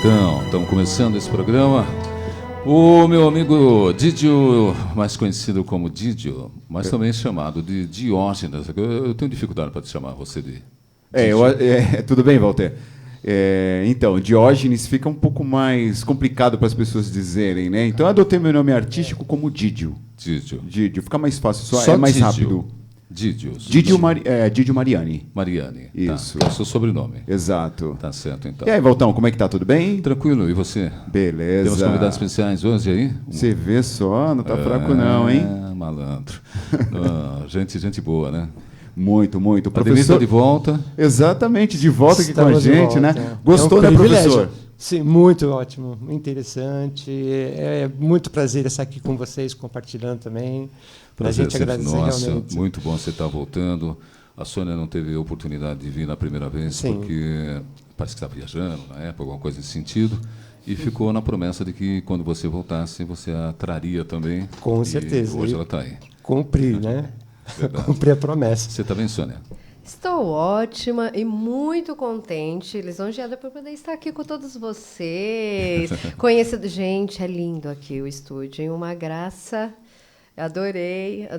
então, estamos começando esse programa. O meu amigo Didio, mais conhecido como Didio, mas também chamado de Diógenes. Eu tenho dificuldade para te chamar você de Didio. Tudo bem, Walter? Então, Diógenes fica um pouco mais complicado para as pessoas dizerem, né? Então, eu adotei meu nome artístico como Didio. Didio, fica mais fácil, só é mais Didio. Rápido. Didio Mariani. Mariani. Isso. Tá, é o seu sobrenome. Exato. Tá certo, então. E aí, Valtão, como é que tá? Tudo bem? Tranquilo, e você? Beleza. Temos convidados especiais hoje aí? Você vê só, não tá fraco não, hein? Malandro. Gente boa, né? Muito. Ademir Professor está de volta. Exatamente, de volta aqui com a gente, né? É. Gostou, né, professor? Sim, muito ótimo, interessante. É muito prazer estar aqui com vocês, compartilhando também. A gente agradece realmente. Muito bom você estar voltando. A Sônia não teve a oportunidade de vir na primeira vez, Sim. Porque parece que estava viajando na época, alguma coisa nesse sentido. E ficou na promessa de que, quando você voltasse, você a traria também. Com certeza. Hoje ela está aí. Cumprir, né? Cumprir a promessa. Você está bem, Sônia? Estou ótima e muito contente, lisonjeada por poder estar aqui com todos vocês. Conhecido, gente, é lindo aqui o estúdio, hein? Uma graça. Adorei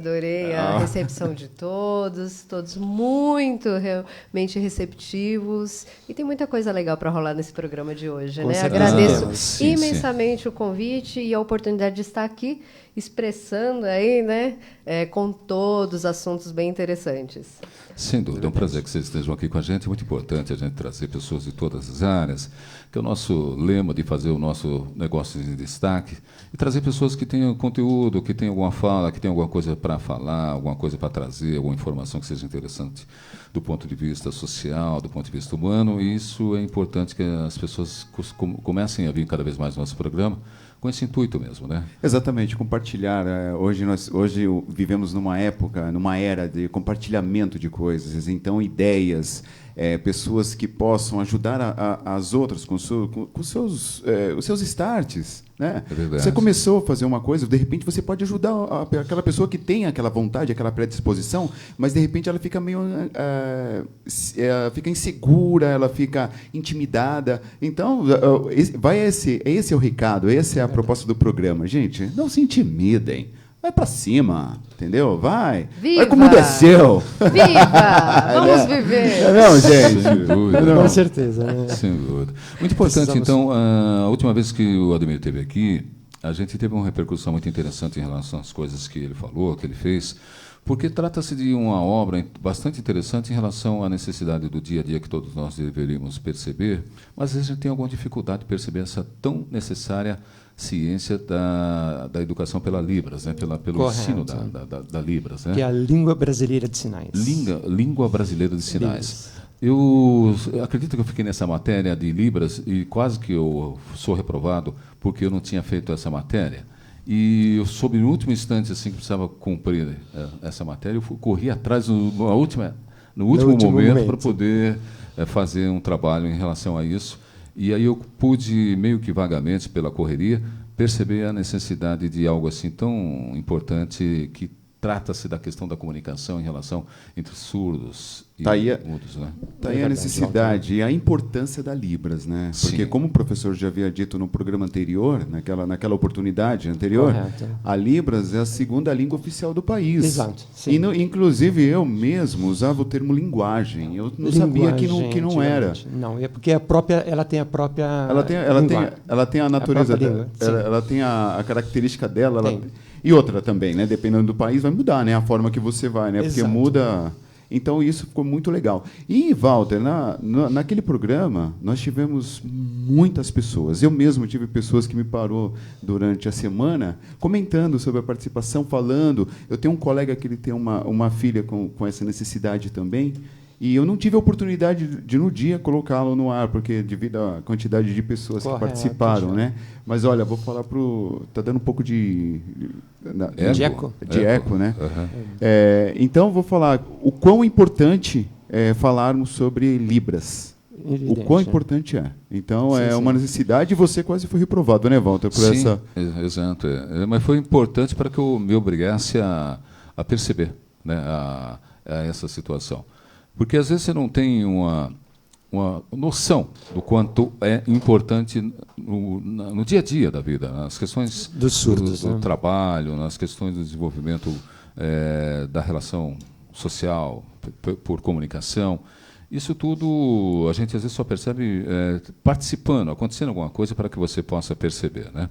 a recepção de todos muito realmente receptivos. E tem muita coisa legal para rolar nesse programa de hoje, né? Agradeço imensamente o convite e a oportunidade de estar aqui expressando aí, né, com todos assuntos bem interessantes. Sem dúvida, é um prazer que vocês estejam aqui com a gente. É muito importante a gente trazer pessoas de todas as áreas, que é o nosso lema de fazer o nosso negócio de destaque, e trazer pessoas que tenham conteúdo, que tenham alguma fala, que tenham alguma coisa para falar, alguma coisa para trazer, alguma informação que seja interessante do ponto de vista social, do ponto de vista humano. E isso é importante que as pessoas comecem a vir cada vez mais no nosso programa, com esse intuito mesmo, né? Exatamente, compartilhar. Hoje vivemos numa época, numa era de compartilhamento de coisas, então ideias, pessoas que possam ajudar as outras com os seus starts, né? É verdade. Você começou a fazer uma coisa, de repente você pode ajudar aquela pessoa que tem aquela vontade, aquela predisposição, mas de repente ela fica meio fica insegura, ela fica intimidada. Então, esse é o recado, essa é a proposta do programa. Gente, não se intimidem. Vai pra cima, entendeu? Vai. Viva! Vai como o mundo é seu. Viva! Vamos viver! Não, gente. Sem dúvida. Com certeza. Né? Sem dúvida. Muito importante, então, a última vez que o Ademir esteve aqui, a gente teve uma repercussão muito interessante em relação às coisas que ele falou, que ele fez, porque trata-se de uma obra bastante interessante em relação à necessidade do dia a dia que todos nós deveríamos perceber, mas às vezes a gente tem alguma dificuldade de perceber essa tão necessária ciência da educação pela Libras, né? Pelo Correto. ensino da Libras. Né? Que é a língua brasileira de sinais. Língua brasileira de sinais. Libras. Eu acredito que eu fiquei nessa matéria de Libras e quase que eu sou reprovado porque eu não tinha feito essa matéria. E eu soube no último instante assim que precisava cumprir essa matéria, eu corri atrás no último momento para poder fazer um trabalho em relação a isso. E aí eu pude, meio que vagamente, pela correria, perceber a necessidade de algo assim tão importante, que trata-se da questão da comunicação em relação entre surdos e mudos. Né? Está aí a necessidade e a importância da Libras, né? Porque, como o professor já havia dito no programa anterior, naquela oportunidade anterior, Correto. a Libras é a segunda língua oficial do país. Exato. Sim. E, inclusive, eu mesmo usava o termo linguagem. Eu não sabia que não era. Não, é porque ela tem a própria Ela tem a natureza língua, ela tem a característica dela. E outra também, né? Dependendo do país, vai mudar, né? A forma que você vai, né? Porque Exato. muda. Então, isso ficou muito legal. E, Walter, naquele programa, nós tivemos muitas pessoas. Eu mesmo tive pessoas que me parou durante a semana comentando sobre a participação, falando. Eu tenho um colega que ele tem uma filha com essa necessidade também. E eu não tive a oportunidade de, no dia, colocá-lo no ar, porque devido à quantidade de pessoas que participaram, né? Mas, olha, vou falar Tá dando um pouco de eco, né? Uhum. Então, vou falar o quão importante é falarmos sobre Libras. Evidente, o quão importante é. Então, sim, uma necessidade, e você quase foi reprovado, né, Walter? Exato. Mas foi importante para que eu me obrigasse a perceber, né, a essa situação. Porque, às vezes, você não tem uma noção do quanto é importante no dia a dia da vida, nas questões dos surdos, do né? trabalho, nas questões do desenvolvimento da relação social, por comunicação. Isso tudo a gente às vezes só percebe participando, acontecendo alguma coisa para que você possa perceber, né?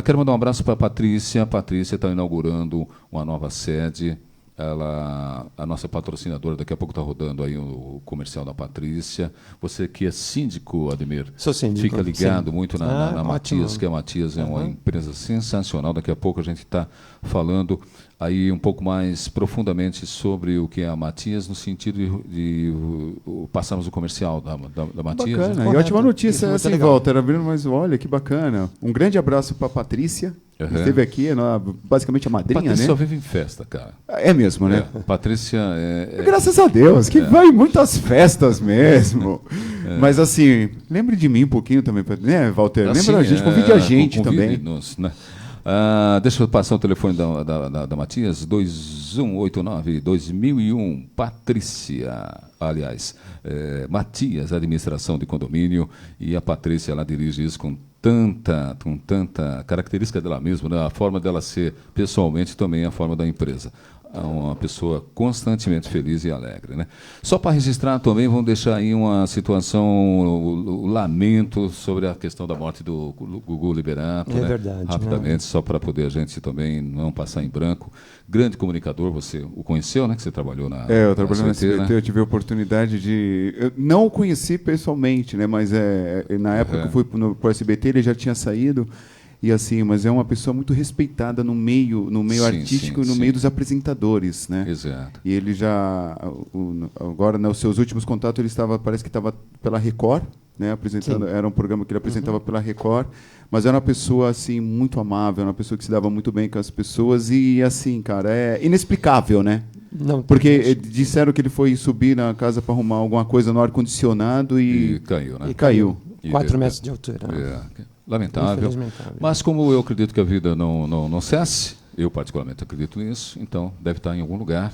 Quero mandar um abraço para a Patrícia. A Patrícia está inaugurando uma nova sede. A nossa patrocinadora, daqui a pouco está rodando aí o comercial da Patrícia. Você que é síndico, Ademir, sou síndico, fica ligado sim. muito na Matias, ótimo. que a Matias é uma empresa sensacional. Daqui a pouco a gente está falando aí um pouco mais profundamente sobre o que é a Matias, no sentido de passarmos o comercial da Matias. Bacana. Né? E ótima notícia Isso, essa em volta, abrindo mais olha, que bacana. Um grande abraço para a Patrícia, que esteve aqui, basicamente a madrinha, Patrícia né? só vive em festa, cara. É mesmo, né? Patrícia Graças a Deus, que vai em muitas festas mesmo. Mas assim, lembre de mim um pouquinho também, né, Walter? Assim, Lembra a gente, convide a gente também. Né? Deixa eu passar o telefone da Matias, 2189-2001, Patrícia, aliás, Matias, administração de condomínio, e a Patrícia, ela dirige isso com tanta característica dela mesma, né? A forma dela ser pessoalmente também a forma da empresa. Uma pessoa constantemente feliz e alegre, né? Só para registrar também, vamos deixar aí uma situação, o lamento sobre a questão da morte do Gugu Liberato. É verdade. Rapidamente, né? só para poder a gente também não passar em branco. Grande comunicador, você o conheceu, né? Que você trabalhou na eu trabalhei na SBT, SBT, né? eu tive a oportunidade de... Eu não o conheci pessoalmente, né? Mas na época que eu fui para o SBT, ele já tinha saído. E assim, mas é uma pessoa muito respeitada no meio artístico e no meio dos apresentadores, né? Exato. E ele já agora nos seus últimos contatos ele parece que estava pela Record, né? Apresentando, era um programa que ele apresentava pela Record, mas era uma pessoa assim muito amável, uma pessoa que se dava muito bem com as pessoas e assim, cara, é inexplicável, né? Não, Porque disseram que ele foi subir na casa para arrumar alguma coisa no ar condicionado E caiu, né? e caiu. 4 metros de altura. Lamentável. Mas como eu acredito que a vida não cesse, eu particularmente acredito nisso, então deve estar em algum lugar,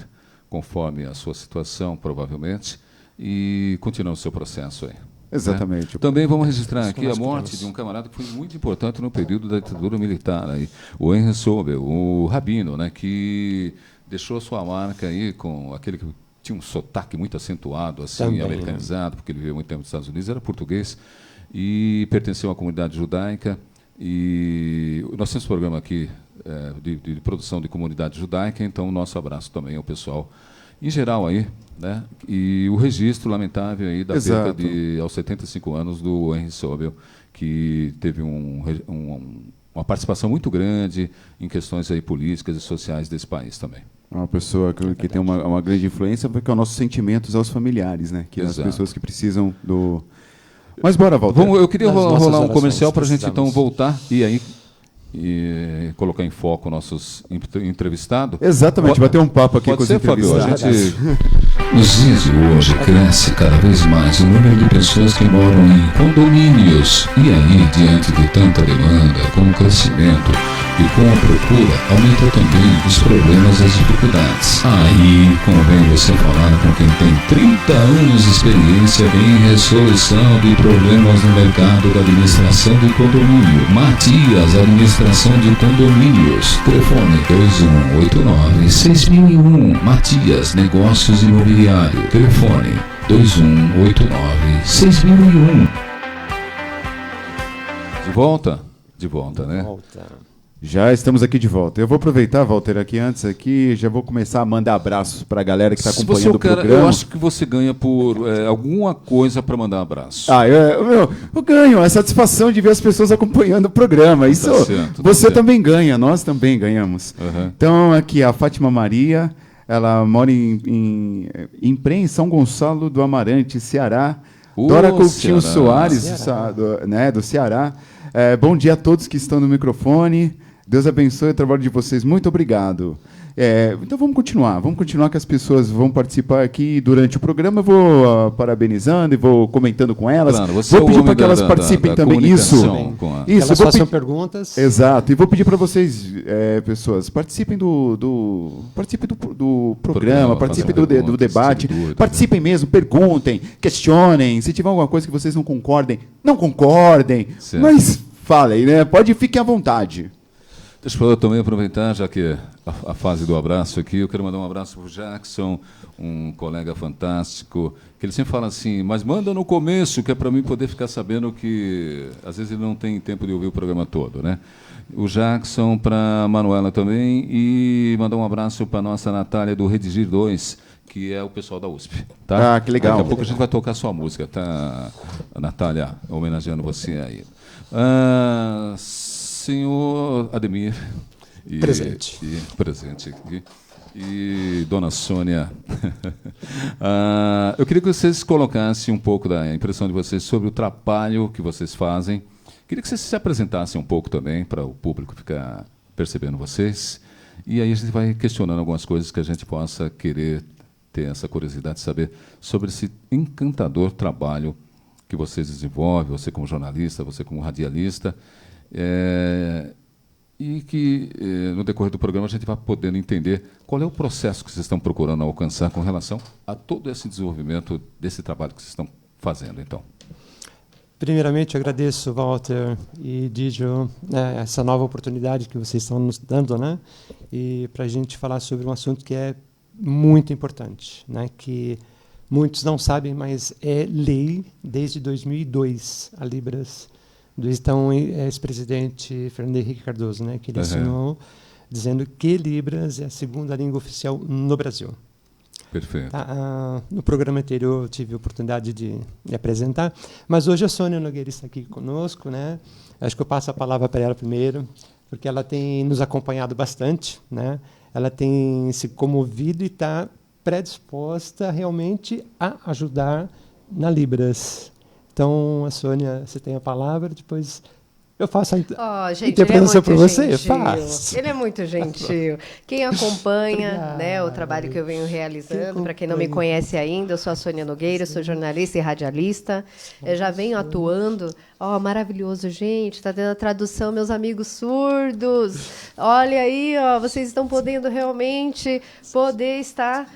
conforme a sua situação, provavelmente, e continua o seu processo aí. Exatamente. Né? Também vamos registrar aqui a morte de um camarada que foi muito importante no período da ditadura militar, aí, o Henry Sobel, o Rabino, né, que deixou sua marca aí com aquele que tinha um sotaque muito acentuado, assim, também, americanizado, porque ele viveu muito tempo nos Estados Unidos, era português, e pertenceu à comunidade judaica. E nós temos um programa aqui de produção de comunidade judaica, então o nosso abraço também ao pessoal em geral aí, né? E o registro lamentável aí da perda aos 75 anos do Henry Sobel, que teve uma participação muito grande em questões aí políticas e sociais desse país também. Uma pessoa que tem uma grande influência, porque é os nossos sentimentos aos familiares, né? Que as pessoas que precisam do... Mas bora, Walter. Eu queria rolar um comercial para a gente precisamos. então voltar e colocar em foco nossos entrevistados. Exatamente, bater um papo aqui com os entrevistados. Nos dias de hoje cresce cada vez mais o número de pessoas que moram em condomínios. E aí, diante de tanta demanda, com o crescimento e com a procura, aumenta também os problemas e as dificuldades. Aí, convém você falar com quem tem 30 anos de experiência em resolução de problemas no mercado da administração de condomínio. Matias, administração de condomínios. Telefone 2189-6001. Matias, negócios imobiliários. Telefone 2189-6001. De volta, né? Já estamos aqui de volta. Eu vou aproveitar, Walter, já vou começar a mandar abraços para a galera que está acompanhando o programa. Eu acho que você ganha por alguma coisa para mandar abraço. Eu ganho a satisfação de ver as pessoas acompanhando o programa. Isso você também ganha, nós também ganhamos. Então, aqui a Fátima Maria, ela mora em São Gonçalo do Amarante, Ceará. Dora Coutinho Soares, do Ceará. Bom dia a todos que estão no microfone. Deus abençoe o trabalho de vocês. Muito obrigado. Então vamos continuar que as pessoas vão participar aqui durante o programa. Eu vou parabenizando e vou comentando com elas. Claro, vou pedir para que elas participem também. Isso, elas façam perguntas. Exato. E vou pedir para vocês, pessoas, participem do programa, participem do debate, dúvida, participem mesmo, perguntem, questionem. Se tiver alguma coisa que vocês não concordem, certo. Mas falem, né? Fiquem à vontade. Deixa eu também aproveitar, já que a fase do abraço aqui, eu quero mandar um abraço para o Jackson, um colega fantástico, que ele sempre fala assim, mas manda no começo, que é para mim poder ficar sabendo que, às vezes, ele não tem tempo de ouvir o programa todo, né? O Jackson, para a Manuela também, e mandar um abraço para a nossa Natália do Redigir 2, que é o pessoal da USP. Tá? Que legal. Daqui a pouco a gente vai tocar sua música, tá, Natália? Homenageando você aí. Senhor Ademir. Presente aqui. E Dona Sônia. Eu queria que vocês colocassem um pouco da impressão de vocês sobre o trabalho que vocês fazem. Queria que vocês se apresentassem um pouco também, para o público ficar percebendo vocês. E aí a gente vai questionando algumas coisas que a gente possa querer ter essa curiosidade de saber sobre esse encantador trabalho que vocês desenvolvem, você como jornalista, você como radialista. E que, no decorrer do programa, a gente vai podendo entender qual é o processo que vocês estão procurando alcançar com relação a todo esse desenvolvimento desse trabalho que vocês estão fazendo, então. Primeiramente, agradeço, Walter e Didio, essa nova oportunidade que vocês estão nos dando, né? E para a gente falar sobre um assunto que é muito importante, né? Que muitos não sabem, mas é lei desde 2002, a Libras, do então ex-presidente Fernando Henrique Cardoso, né, que ele assinou dizendo que Libras é a segunda língua oficial no Brasil. Perfeito. No programa anterior eu tive a oportunidade de apresentar, mas hoje a Sônia Nogueira está aqui conosco, né? Acho que eu passo a palavra para ela primeiro, porque ela tem nos acompanhado bastante, né? Ela tem se comovido e está predisposta realmente a ajudar na Libras. Então, a Sônia, você tem a palavra, depois eu faço a interpretação para você. Ele é muito gentil. Quem acompanha o trabalho que eu venho realizando, para quem não me conhece ainda, eu sou a Sônia Nogueira, sou jornalista e radialista. Eu já venho atuando. Maravilhoso, gente. Está tendo a tradução, meus amigos surdos. Olha aí, vocês estão podendo realmente estar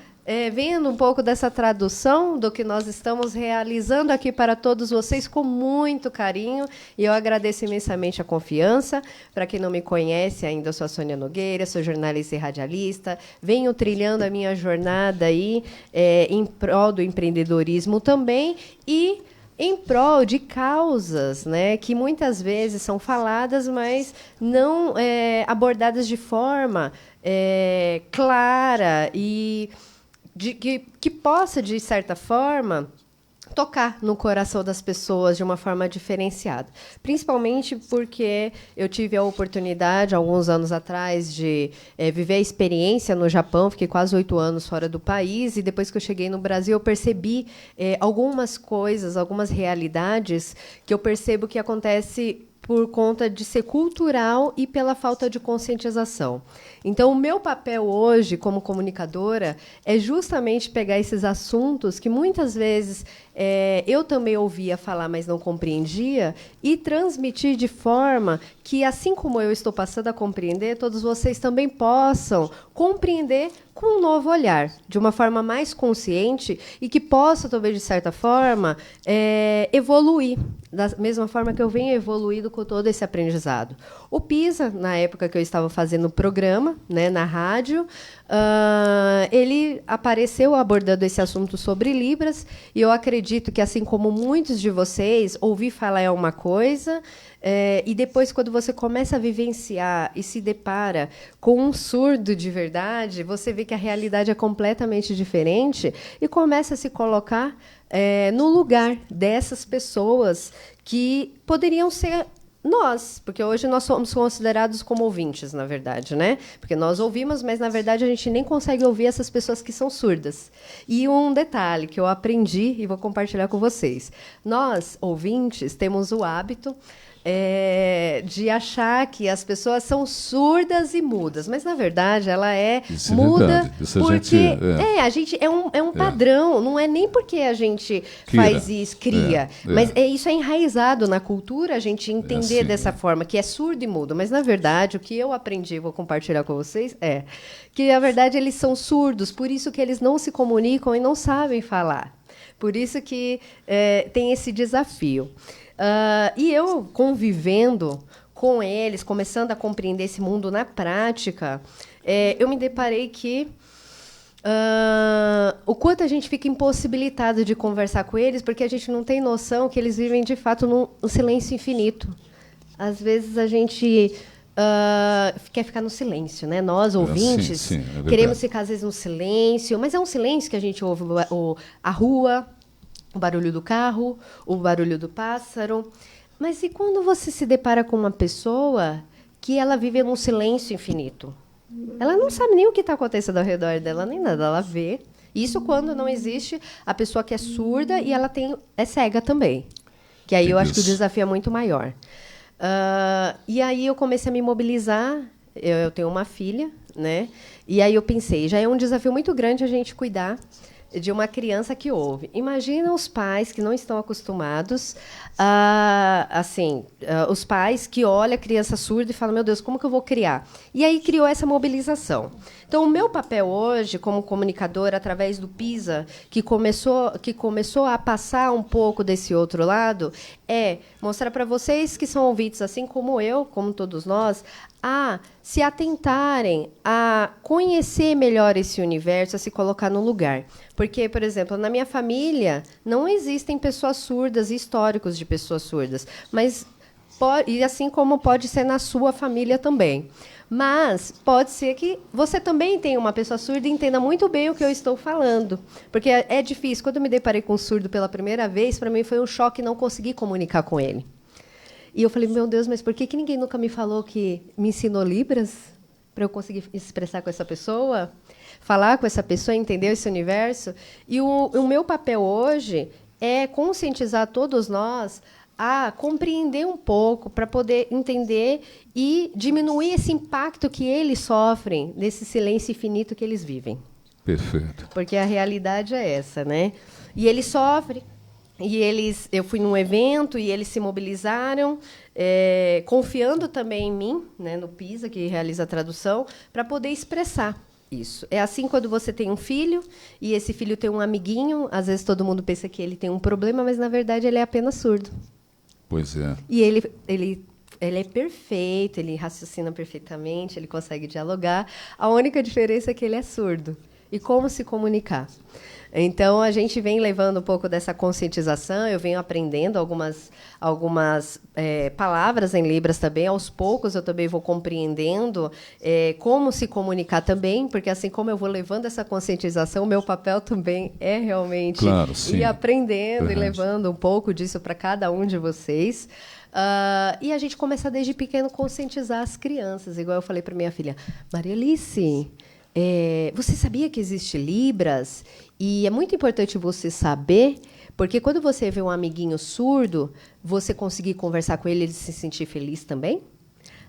vendo um pouco dessa tradução do que nós estamos realizando aqui para todos vocês com muito carinho. E eu agradeço imensamente a confiança. Para quem não me conhece ainda, eu sou a Sônia Nogueira, sou jornalista e radialista. Venho trilhando a minha jornada aí, em prol do empreendedorismo também e em prol de causas, né, que muitas vezes são faladas, mas não abordadas de forma clara e que possa, de certa forma, tocar no coração das pessoas de uma forma diferenciada. Principalmente porque eu tive a oportunidade, alguns anos atrás, de viver a experiência no Japão. Fiquei quase 8 anos fora do país. E depois que eu cheguei no Brasil, eu percebi algumas coisas, algumas realidades que eu percebo que acontece por conta de ser cultural e pela falta de conscientização. Então, o meu papel hoje, como comunicadora, é justamente pegar esses assuntos que, muitas vezes, eu também ouvia falar, mas não compreendia, e transmitir de forma que, assim como eu estou passando a compreender, todos vocês também possam compreender com um novo olhar, de uma forma mais consciente e que possa, talvez, de certa forma, evoluir, da mesma forma que eu venho evoluindo com todo esse aprendizado. O PISA, na época que eu estava fazendo o programa, né, na rádio, ele apareceu abordando esse assunto sobre Libras, e eu acredito que, assim como muitos de vocês, ouvir falar é uma coisa, e depois, quando você começa a vivenciar e se depara com um surdo de verdade, você vê que a realidade é completamente diferente e começa a se colocar no lugar dessas pessoas que poderiam ser nós, porque hoje nós somos considerados como ouvintes, na verdade, né? Porque nós ouvimos, mas, na verdade, a gente nem consegue ouvir essas pessoas que são surdas. E um detalhe que eu aprendi e vou compartilhar com vocês. Nós, ouvintes, temos o hábito de achar que as pessoas são surdas e mudas, mas na verdade ela é Isso é muda verdade. Isso a porque gente, a gente é um padrão, não é nem porque a gente faz isso, cria, mas isso é enraizado na cultura, a gente entender assim, dessa forma, que é surdo e mudo, mas na verdade o que eu aprendi, vou compartilhar com vocês, que na verdade eles são surdos, por isso que eles não se comunicam e não sabem falar, por isso que tem esse desafio. E eu convivendo com eles, começando a compreender esse mundo na prática, eu me deparei que o quanto a gente fica impossibilitado de conversar com eles, porque a gente não tem noção que eles vivem, de fato, num silêncio infinito. Às vezes a gente quer ficar no silêncio, né? Nós, ouvintes, sim, queremos ficar, às vezes, no silêncio, mas é um silêncio que a gente ouve a rua, o barulho do carro, o barulho do pássaro. Mas e quando você se depara com uma pessoa que ela vive num silêncio infinito? Ela não sabe nem o que está acontecendo ao redor dela, nem nada. Ela vê. Isso quando não existe a pessoa que é surda e ela é cega também. Que aí eu acho que o desafio é muito maior. E aí eu comecei a me mobilizar. Eu tenho uma filha, né? E aí eu pensei, já é um desafio muito grande a gente cuidar de uma criança que ouve. Imagina os pais que não estão acostumados os pais que olham a criança surda e falam, meu Deus, como que eu vou criar? E aí criou essa mobilização. Então, o meu papel hoje, como comunicadora, através do PISA, que começou a passar um pouco desse outro lado, é mostrar para vocês que são ouvintes, assim como eu, como todos nós, a se atentarem a conhecer melhor esse universo, a se colocar no lugar. Porque, por exemplo, na minha família não existem pessoas surdas e históricos de pessoas surdas, mas e assim como pode ser na sua família também. Mas pode ser que você também tenha uma pessoa surda e entenda muito bem o que eu estou falando. Porque é difícil. Quando eu me deparei com um surdo pela primeira vez, para mim foi um choque não conseguir comunicar com ele. E eu falei, meu Deus, mas por que ninguém nunca me falou que me ensinou Libras para eu conseguir expressar com essa pessoa? Falar com essa pessoa, entender esse universo? E o meu papel hoje é conscientizar todos nós a compreender um pouco para poder entender e diminuir esse impacto que eles sofrem nesse silêncio infinito que eles vivem. Perfeito. Porque a realidade é essa, né? E eles sofrem. E eu fui num evento e eles se mobilizaram, confiando também em mim, né, no PISA, que realiza a tradução, para poder expressar isso. É assim quando você tem um filho e esse filho tem um amiguinho, às vezes todo mundo pensa que ele tem um problema, mas, na verdade, ele é apenas surdo. Pois é. E ele é perfeito, ele raciocina perfeitamente, ele consegue dialogar. A única diferença é que ele é surdo. E como se comunicar? Então, a gente vem levando um pouco dessa conscientização, eu venho aprendendo algumas palavras em Libras também, aos poucos eu também vou compreendendo como se comunicar também, porque assim como eu vou levando essa conscientização, o meu papel também é realmente ir aprendendo e levando um pouco disso para cada um de vocês. E a gente começa desde pequeno a conscientizar as crianças, igual eu falei para minha filha, Maria Alice, você sabia que existe Libras? E é muito importante você saber, porque quando você vê um amiguinho surdo, você conseguir conversar com ele e se sentir feliz também?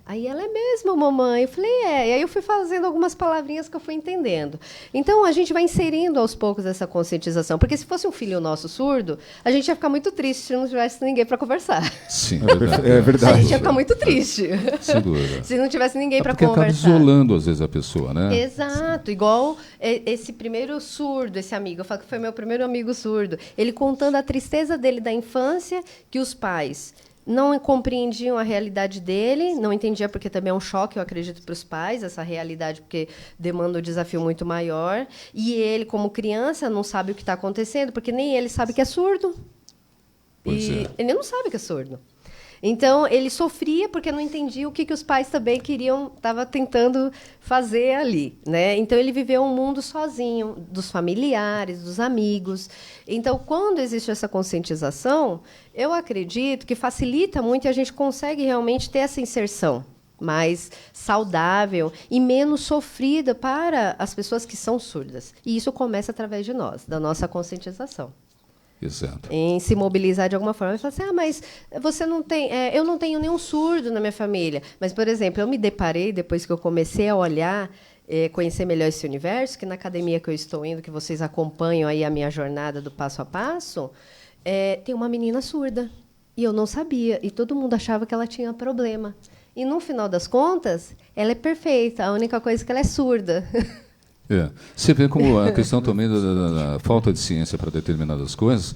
Aí ela, é mesmo, mamãe? Eu falei, E aí eu fui fazendo algumas palavrinhas que eu fui entendendo. Então, a gente vai inserindo aos poucos essa conscientização. Porque se fosse um filho nosso surdo, a gente ia ficar muito triste se não tivesse ninguém para conversar. Sim, é verdade. A gente ia ficar muito triste. Sem dúvida. Se não tivesse ninguém para conversar. Porque acaba isolando, às vezes, a pessoa, né? Exato. Igual esse primeiro surdo, esse amigo. Eu falo que foi meu primeiro amigo surdo. Ele contando a tristeza dele da infância, que os pais não compreendiam a realidade dele, não entendia porque também é um choque, eu acredito, para os pais, essa realidade, porque demanda um desafio muito maior. E ele, como criança, não sabe o que está acontecendo, porque nem ele sabe que é surdo. Ele não sabe que é surdo. Então, ele sofria porque não entendia o que os pais também estavam tentando fazer ali, né? Então, ele viveu um mundo sozinho, dos familiares, dos amigos. Então, quando existe essa conscientização, eu acredito que facilita muito e a gente consegue realmente ter essa inserção mais saudável e menos sofrida para as pessoas que são surdas. E isso começa através de nós, da nossa conscientização. Exato. Em se mobilizar de alguma forma. E falar assim, mas você não tem... eu não tenho nenhum surdo na minha família. Mas, por exemplo, eu me deparei, depois que eu comecei a olhar, conhecer melhor esse universo, que na academia que eu estou indo, que vocês acompanham aí a minha jornada do passo a passo, tem uma menina surda. E eu não sabia. E todo mundo achava que ela tinha problema. E, no final das contas, ela é perfeita. A única coisa é que ela é surda. Você vê como a questão também da falta de ciência para determinadas coisas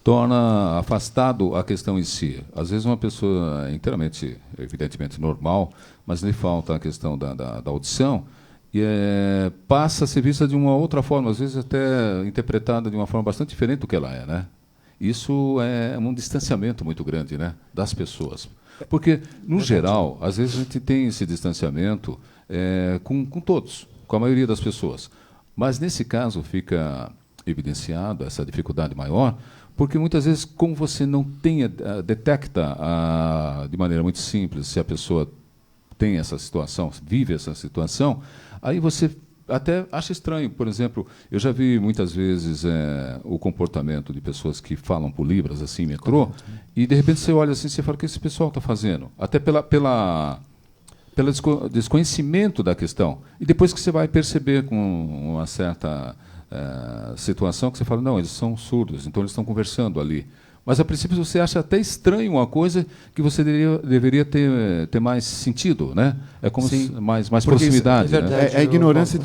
torna afastado a questão em si. Às vezes uma pessoa inteiramente, evidentemente, normal, mas lhe falta a questão da audição e passa a ser vista de uma outra forma, às vezes até interpretada de uma forma bastante diferente do que ela é, né? Isso é um distanciamento muito grande, né, das pessoas. Porque, no geral, às vezes a gente tem esse distanciamento com todos, com a maioria das pessoas. Mas, nesse caso, fica evidenciado essa dificuldade maior, porque, muitas vezes, como você não detecta de maneira muito simples se a pessoa tem essa situação, vive essa situação, aí você até acha estranho. Por exemplo, eu já vi muitas vezes o comportamento de pessoas que falam por Libras, assim, metrô, e, de repente, você olha assim e você fala, o que esse pessoal está fazendo? Até pelo desconhecimento da questão. E depois que você vai perceber com uma certa situação, que você fala, não, eles são surdos, então eles estão conversando ali. Mas, a princípio, você acha até estranho uma coisa que você deveria ter mais sentido, né? É como mais proximidade. É a ignorância,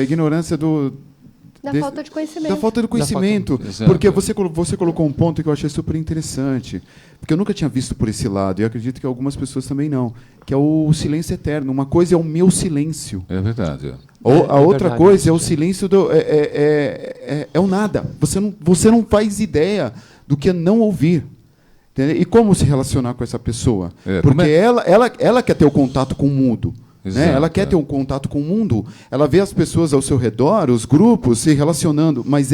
ignorância da falta de conhecimento. Da falta de conhecimento. Porque você colocou um ponto que eu achei super interessante, porque eu nunca tinha visto por esse lado, e acredito que algumas pessoas também não, que é o silêncio eterno. Uma coisa é o meu silêncio. É verdade. Ou a outra coisa é o silêncio é o nada. Você não faz ideia do que é não ouvir. Entendeu? E como se relacionar com essa pessoa? Porque ela quer ter o contato com o mundo. Né? Ela quer ter um contato com o mundo. Ela vê as pessoas ao seu redor, os grupos se relacionando, mas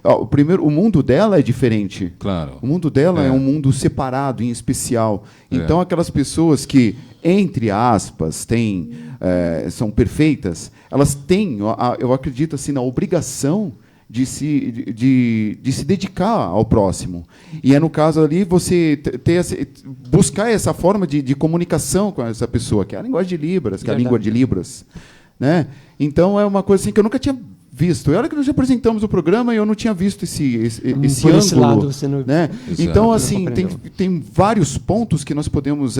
o mundo dela é diferente. Claro. O mundo dela é um mundo separado, em especial. Então, aquelas pessoas que, entre aspas, são perfeitas, elas têm, eu acredito assim, na obrigação de se dedicar ao próximo. E no caso ali, você buscar essa forma de comunicação com essa pessoa, que é a linguagem de Libras, que é a língua de Libras. Né? Então, é uma coisa assim, que eu nunca tinha visto. Era que nós apresentamos o programa e eu não tinha visto esse ângulo. Esse lado, você não... né? Então, assim, tem vários pontos que nós podemos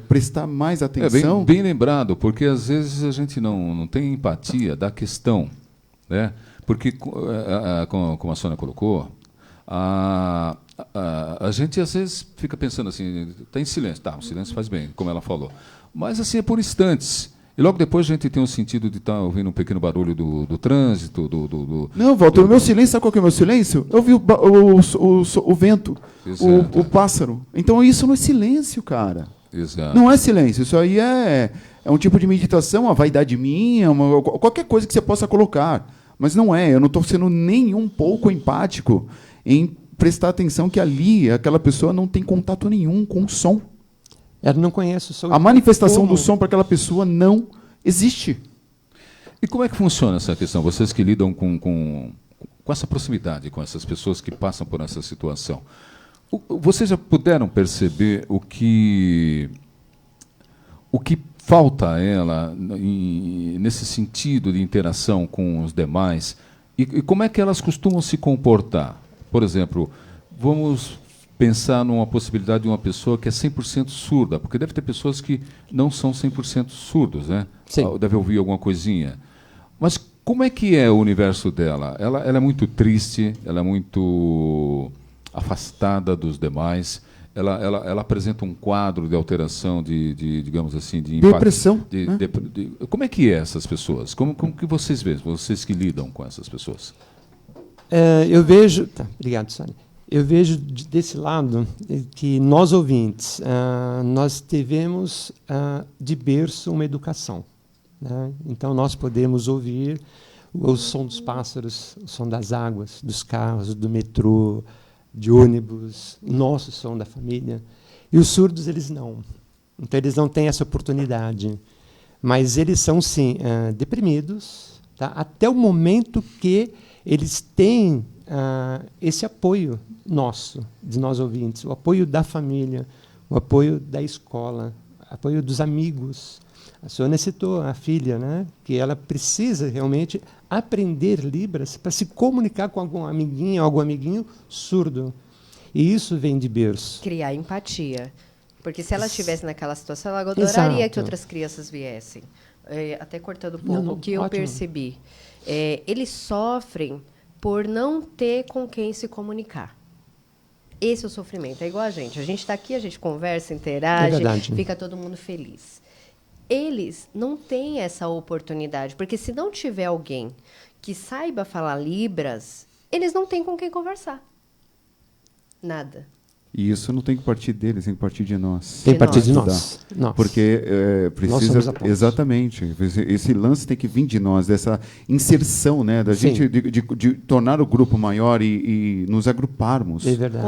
prestar mais atenção. Bem lembrado, porque às vezes a gente não tem empatia da questão, né? Porque, como a Sônia colocou, a gente às vezes fica pensando assim, está em silêncio. Tá, o silêncio faz bem, como ela falou. Mas assim é por instantes. E logo depois a gente tem o sentido de estar ouvindo um pequeno barulho do trânsito. Não, Walter, o meu silêncio, sabe qual que é o meu silêncio? Eu ouvi o vento, o pássaro. Então isso não é silêncio, cara. Exato. Não é silêncio, isso aí é um tipo de meditação, uma vaidade minha, qualquer coisa que você possa colocar. Mas não é, eu não estou sendo nem um pouco empático em prestar atenção que ali aquela pessoa não tem contato nenhum com o som. Ela não conhece o som. A manifestação do som para aquela pessoa não existe. E como é que funciona essa questão? Vocês que lidam com essa proximidade com essas pessoas que passam por essa situação, vocês já puderam perceber o que falta a ela nesse sentido de interação com os demais? E como é que elas costumam se comportar? Por exemplo, vamos pensar numa possibilidade de uma pessoa que é 100% surda, porque deve ter pessoas que não são 100% surdos, né? Sim. Deve ouvir alguma coisinha. Mas como é que é o universo dela? Ela é muito triste, ela é muito afastada dos demais. Ela apresenta um quadro de alteração, digamos assim, de depressão. Como é que é essas pessoas? Como que vocês veem, vocês que lidam com essas pessoas? Eu vejo... Tá, obrigado, Sônia. Eu vejo desse lado que nós, ouvintes, nós tivemos de berço uma educação. Né? Então, nós podemos ouvir o som dos pássaros, o som das águas, dos carros, do metrô, de ônibus, nosso som da família. E os surdos, eles não. Então, eles não têm essa oportunidade. Mas eles são, sim, deprimidos, tá? Até o momento que eles têm esse apoio nosso, de nós ouvintes, o apoio da família, o apoio da escola, o apoio dos amigos. A Sônia citou a filha, né, que ela precisa realmente aprender Libras para se comunicar com algum amiguinho, algum amiguinho surdo. E isso vem de berço. Criar empatia. Porque se ela estivesse naquela situação, ela adoraria Exato. que outras crianças viessem. Até cortando um pouco, Não, o que eu ótimo. percebi. Eles sofrem por não ter com quem se comunicar. Esse é o sofrimento. É igual a gente. A gente está aqui, a gente conversa, interage, verdade. fica todo mundo feliz. Eles não têm essa oportunidade, porque se não tiver alguém que saiba falar Libras, eles não têm com quem conversar. Nada. E isso não tem que partir deles, tem que partir de nós. Tem que partir de Estudar. nós. Porque Nós somos precisa a ponte. exatamente esse lance tem que vir de nós, dessa inserção, né, da Sim. gente de tornar o grupo maior e nos agruparmos. É verdade.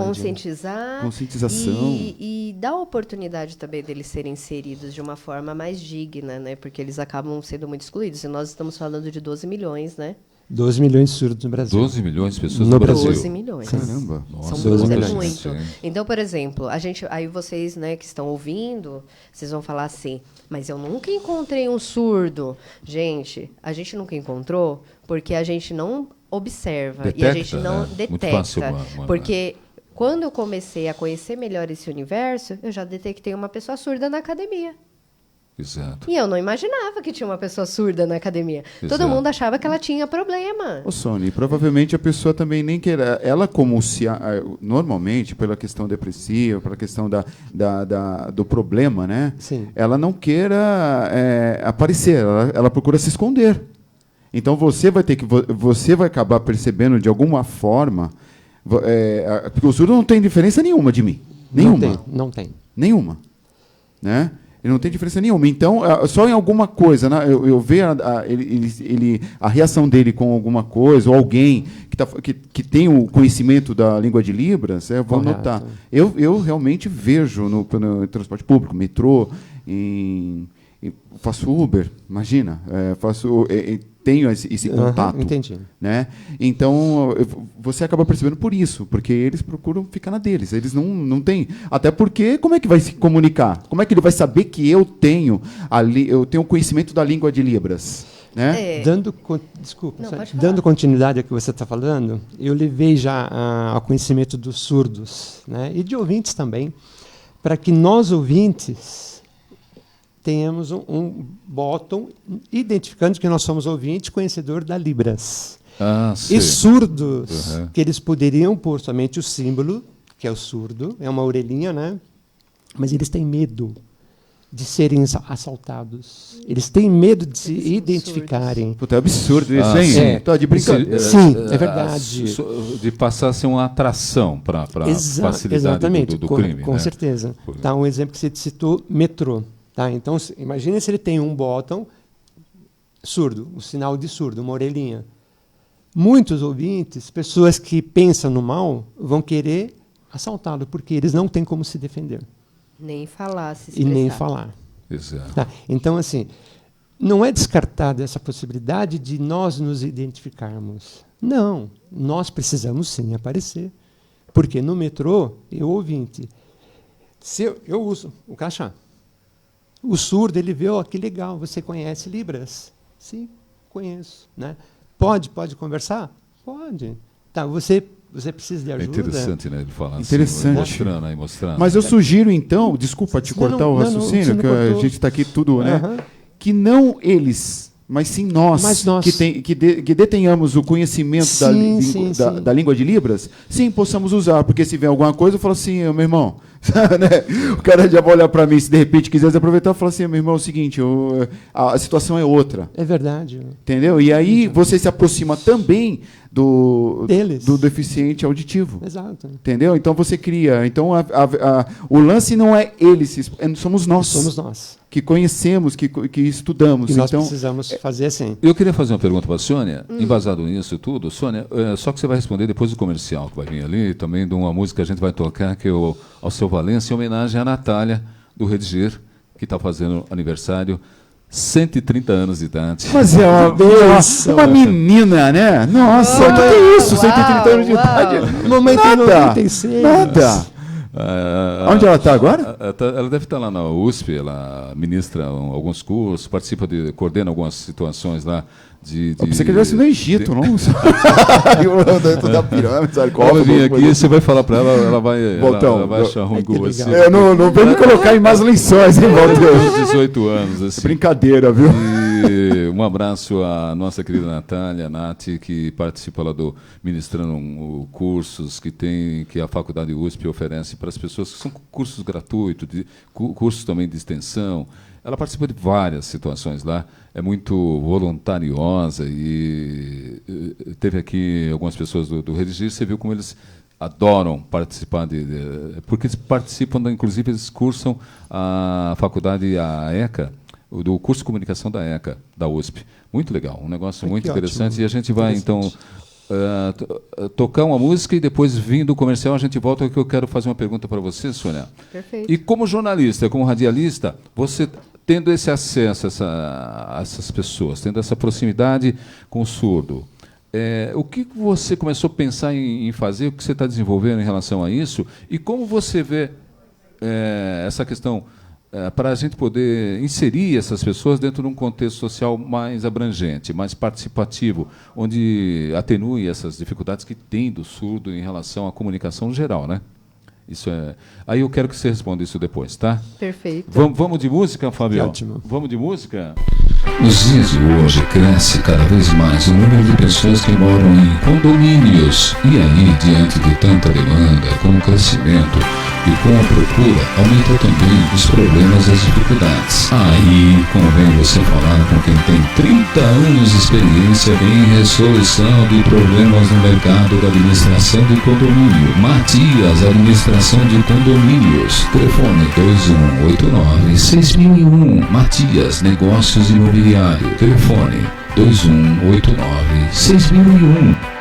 Conscientização. E dar a oportunidade também deles serem inseridos de uma forma mais digna, né? Porque eles acabam sendo muito excluídos. E nós estamos falando de 12 milhões, né? 12 milhões de surdos no Brasil. 12 milhões de pessoas No no Brasil. Brasil. 12 milhões. Caramba. Nossa, São 12 muita milhões. gente, muito. hein? Então, por exemplo, aí vocês, né, que estão ouvindo, vocês vão falar assim, mas eu nunca encontrei um surdo. Gente, a gente nunca encontrou porque a gente não observa e a Detecta, gente não né? Muito detecta. fácil Porque quando eu comecei a conhecer melhor esse universo, eu já detectei uma pessoa surda na academia. Exato. E eu não imaginava que tinha uma pessoa surda na academia. Todo Exato. mundo achava que ela tinha problema. Ô, Sônia, provavelmente a pessoa também nem queira. Ela, como se. Normalmente, pela questão depressiva, pela questão do problema, né? Sim. Ela não queira aparecer, ela procura se esconder. Então você vai acabar percebendo de alguma forma. Porque o surdo não tem diferença nenhuma de mim. Nenhuma. Não tem. Nenhuma. Né? Ele não tem diferença nenhuma. Então, só em alguma coisa, né, eu ver a reação dele com alguma coisa, ou alguém que tem o conhecimento da língua de Libras, eu vou Correto. notar. Eu realmente vejo no transporte público, metrô, faço Uber, imagina, tenho esse contato. Entendi. Né? Então, você acaba percebendo por isso, porque eles procuram ficar na deles. Eles não têm. Até porque, como é que vai se comunicar? Como é que ele vai saber que eu tenho conhecimento da língua de Libras? Né? Desculpa, Não, só- pode falar. dando continuidade ao que você está falando, eu levei já ao conhecimento dos surdos, né, e de ouvintes também, para que nós ouvintes tenhamos um bottom identificando que nós somos ouvintes, conhecedor da Libras. Ah, sim. E surdos, Uhum. que eles poderiam pôr somente o símbolo, que é o surdo, é uma orelhinha, né? Mas eles têm medo de serem assaltados. Eles têm medo de se Eles são identificarem. Puta, é absurdo isso, Ah, hein? sim. Tá de brincadeira. Sim, é verdade. De passar a ser uma atração para a facilidade Exatamente, do com, crime. com né? certeza. Por- Tá, um exemplo que você citou, metrô. Tá, então, imagine se ele tem um botão surdo, um sinal de surdo, uma orelhinha. Muitos ouvintes, pessoas que pensam no mal, vão querer assaltá-lo, porque eles não têm como se defender Nem falar, se e expressar. nem falar. Exato. Tá, então, assim, não é descartada essa possibilidade de nós nos identificarmos. Não, nós precisamos sim aparecer. Porque no metrô, eu ouvinte, se eu uso o crachá. O surdo, ele vê, que legal, você conhece Libras? Sim, conheço. Né? Pode conversar? Pode. Tá, você precisa de É ajuda? interessante, né? Ele falar Interessante. assim, mostrando. Mas eu sugiro, então, desculpa te Não, cortar não, o não, raciocínio, você não que a cortou. gente está aqui tudo, né? Aham. Que não eles, mas sim nós, Mas nós. que detenhamos o conhecimento Sim, sim, sim. da língua de Libras, sim, possamos usar, porque se vem alguma coisa, eu falo assim, meu irmão, né? O cara já vai olhar para mim, se de repente quiser aproveitar, eu falo assim, meu irmão, é o seguinte, a situação é outra, É verdade. entendeu? E aí você se aproxima também Deles. do deficiente auditivo. Exato. Entendeu? Então você cria. Então o lance não é eles, somos nós. Somos nós. Que conhecemos, que estudamos. E nós então, precisamos fazer assim. Eu queria fazer uma pergunta para a Sônia, embasado nisso tudo. Sônia, só que você vai responder depois do comercial que vai vir ali, também de uma música que a gente vai tocar, que é o Alceu Valença, em homenagem à Natália, do Redigir, que está fazendo aniversário 130 anos de idade. Mas é uma menina, né? Nossa, o que é isso? 130 anos de idade? Mamãe tem Nada. 96. Nada. Onde ela está agora? Ela deve estar lá na USP, ela ministra alguns cursos, coordena algumas situações lá. Eu pensei que ele estivesse no Egito, não? Dentro da pirâmide, Ela vem aqui, você vai falar para ela, ela vai achar ruim com você. Não vem me colocar em mais lençóis, hein, Walter? 18 anos, assim. Brincadeira, viu? E um abraço à nossa querida Natália, Nath, que participa lá ministrando cursos que a Faculdade USP oferece para as pessoas, que são cursos gratuitos, cursos também de extensão. Ela participa de várias situações lá, é muito voluntariosa e teve aqui algumas pessoas do Redigir, você viu como eles adoram participar porque eles participam, inclusive eles cursam a faculdade, a ECA, do curso de comunicação da ECA, da USP. Muito legal, um negócio muito interessante. Ótimo. E a gente vai, então, tocar uma música e depois, vindo do comercial, a gente volta, que eu quero fazer uma pergunta para você, Sônia. Perfeito. E como jornalista, como radialista, você tendo esse acesso a essas pessoas, tendo essa proximidade com o surdo, o que você começou a pensar em fazer, o que você está desenvolvendo em relação a isso, e como você vê essa questão para a gente poder inserir essas pessoas dentro de um contexto social mais abrangente, mais participativo, onde atenue essas dificuldades que tem do surdo em relação à comunicação geral, né? Isso é. Aí eu quero que você responda isso depois, tá? Perfeito. Vamos de música, Fábio? Ótimo. Vamos de música? Nos dias de hoje cresce cada vez mais o número de pessoas que moram em condomínios. E aí, diante de tanta demanda, com o crescimento e com a procura, aumenta também os problemas e as dificuldades. Aí convém você falar com quem tem 30 anos de experiência em resolução de problemas no mercado da administração de condomínio. Matias, administração de condomínios. Telefone 2189-6001. Matias, negócios imobiliário. Telefone 2189-6001.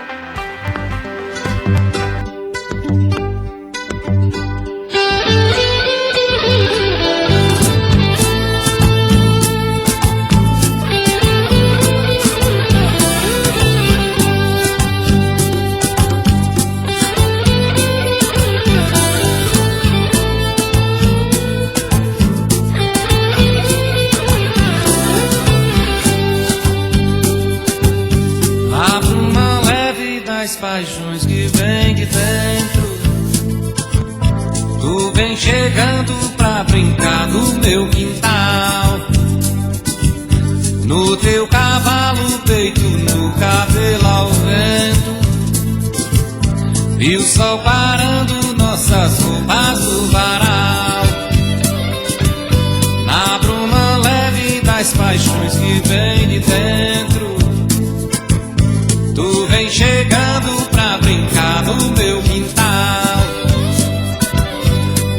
Paixões que vem de dentro, tu vem chegando pra brincar no meu quintal, no teu cavalo peito, no cabelo ao vento, e o sol parando nossas roupas no varal, na bruma leve das paixões que vem de dentro. Tu vem chegando pra brincar no meu quintal,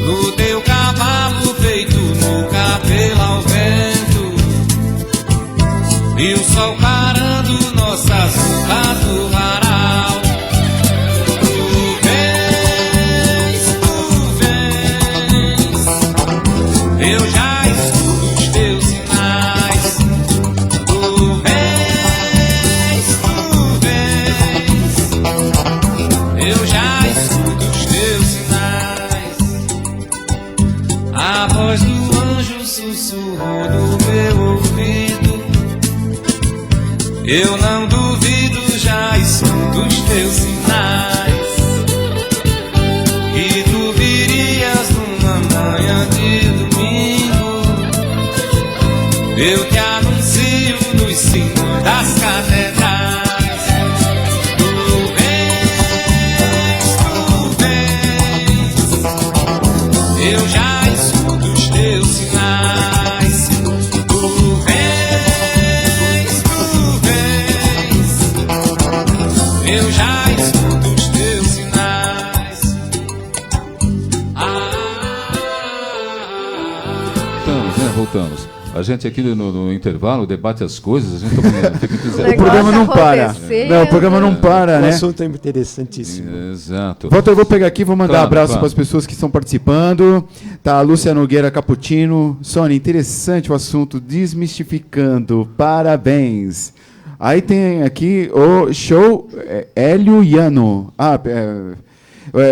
no teu cavalo feito no cabelo ao vento, e o sol parando nossas roupas no varal. Tu vens, eu já escuto os teus sinais. Tu eu já escuto os teus sinais. A voz do anjo sussurrou no meu ouvido. Eu não duvido, já escuto os teus sinais. E tu virias numa manhã de domingo. Eu te anuncio nos sinos das catedrais. Eu já escuto os teus sinais. Tu vens, eu já escuto os teus sinais. Voltamos. A gente aqui no intervalo debate as coisas, a gente fica entusiasmado. O programa não para. acontecendo. Não, o programa não para, O né? assunto é interessantíssimo. Exato. Walter, eu vou pegar aqui e vou mandar Claro, abraço claro. para as pessoas que estão participando. Tá, a Lúcia Nogueira Caputino. Sônia, interessante o assunto, desmistificando. Parabéns. Aí tem aqui o show Hélio Iano.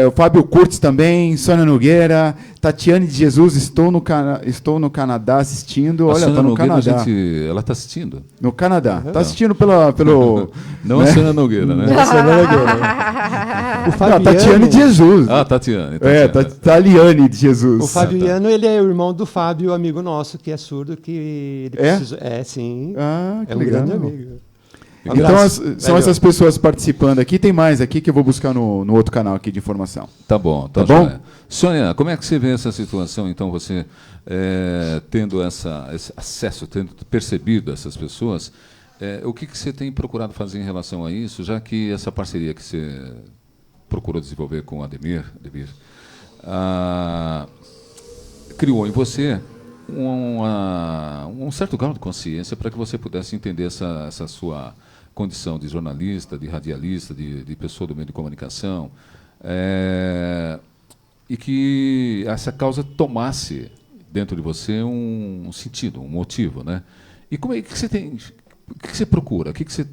O Fábio Curtis também, Sônia Nogueira, Tatiane de Jesus, estou no Canadá assistindo. A Olha, Sônia tá no Nogueira, Canadá. ela está assistindo. No Canadá. Está assistindo pelo. Não a Sônia Nogueira, né? O Fabiano, Tatiane de Jesus. Ah, Tatiane. Taliane de Jesus. o Fabiano, ele é o irmão do Fábio, amigo nosso, que é surdo, que ele É? precisou... É, sim. Ah, que É um legal. grande amigo. Então, são essas pessoas participando aqui. Tem mais aqui que eu vou buscar no outro canal aqui de informação. Tá bom. Tá bom? Joia. Sônia, como é que você vê essa situação, então, você tendo esse acesso, tendo percebido essas pessoas, o que você tem procurado fazer em relação a isso, já que essa parceria que você procurou desenvolver com o Ademir criou em você um certo grau de consciência para que você pudesse entender essa sua condição de jornalista, de radialista, de pessoa do meio de comunicação, e que essa causa tomasse dentro de você um sentido, um motivo, né? E como é que você tem, o que você procura, o que você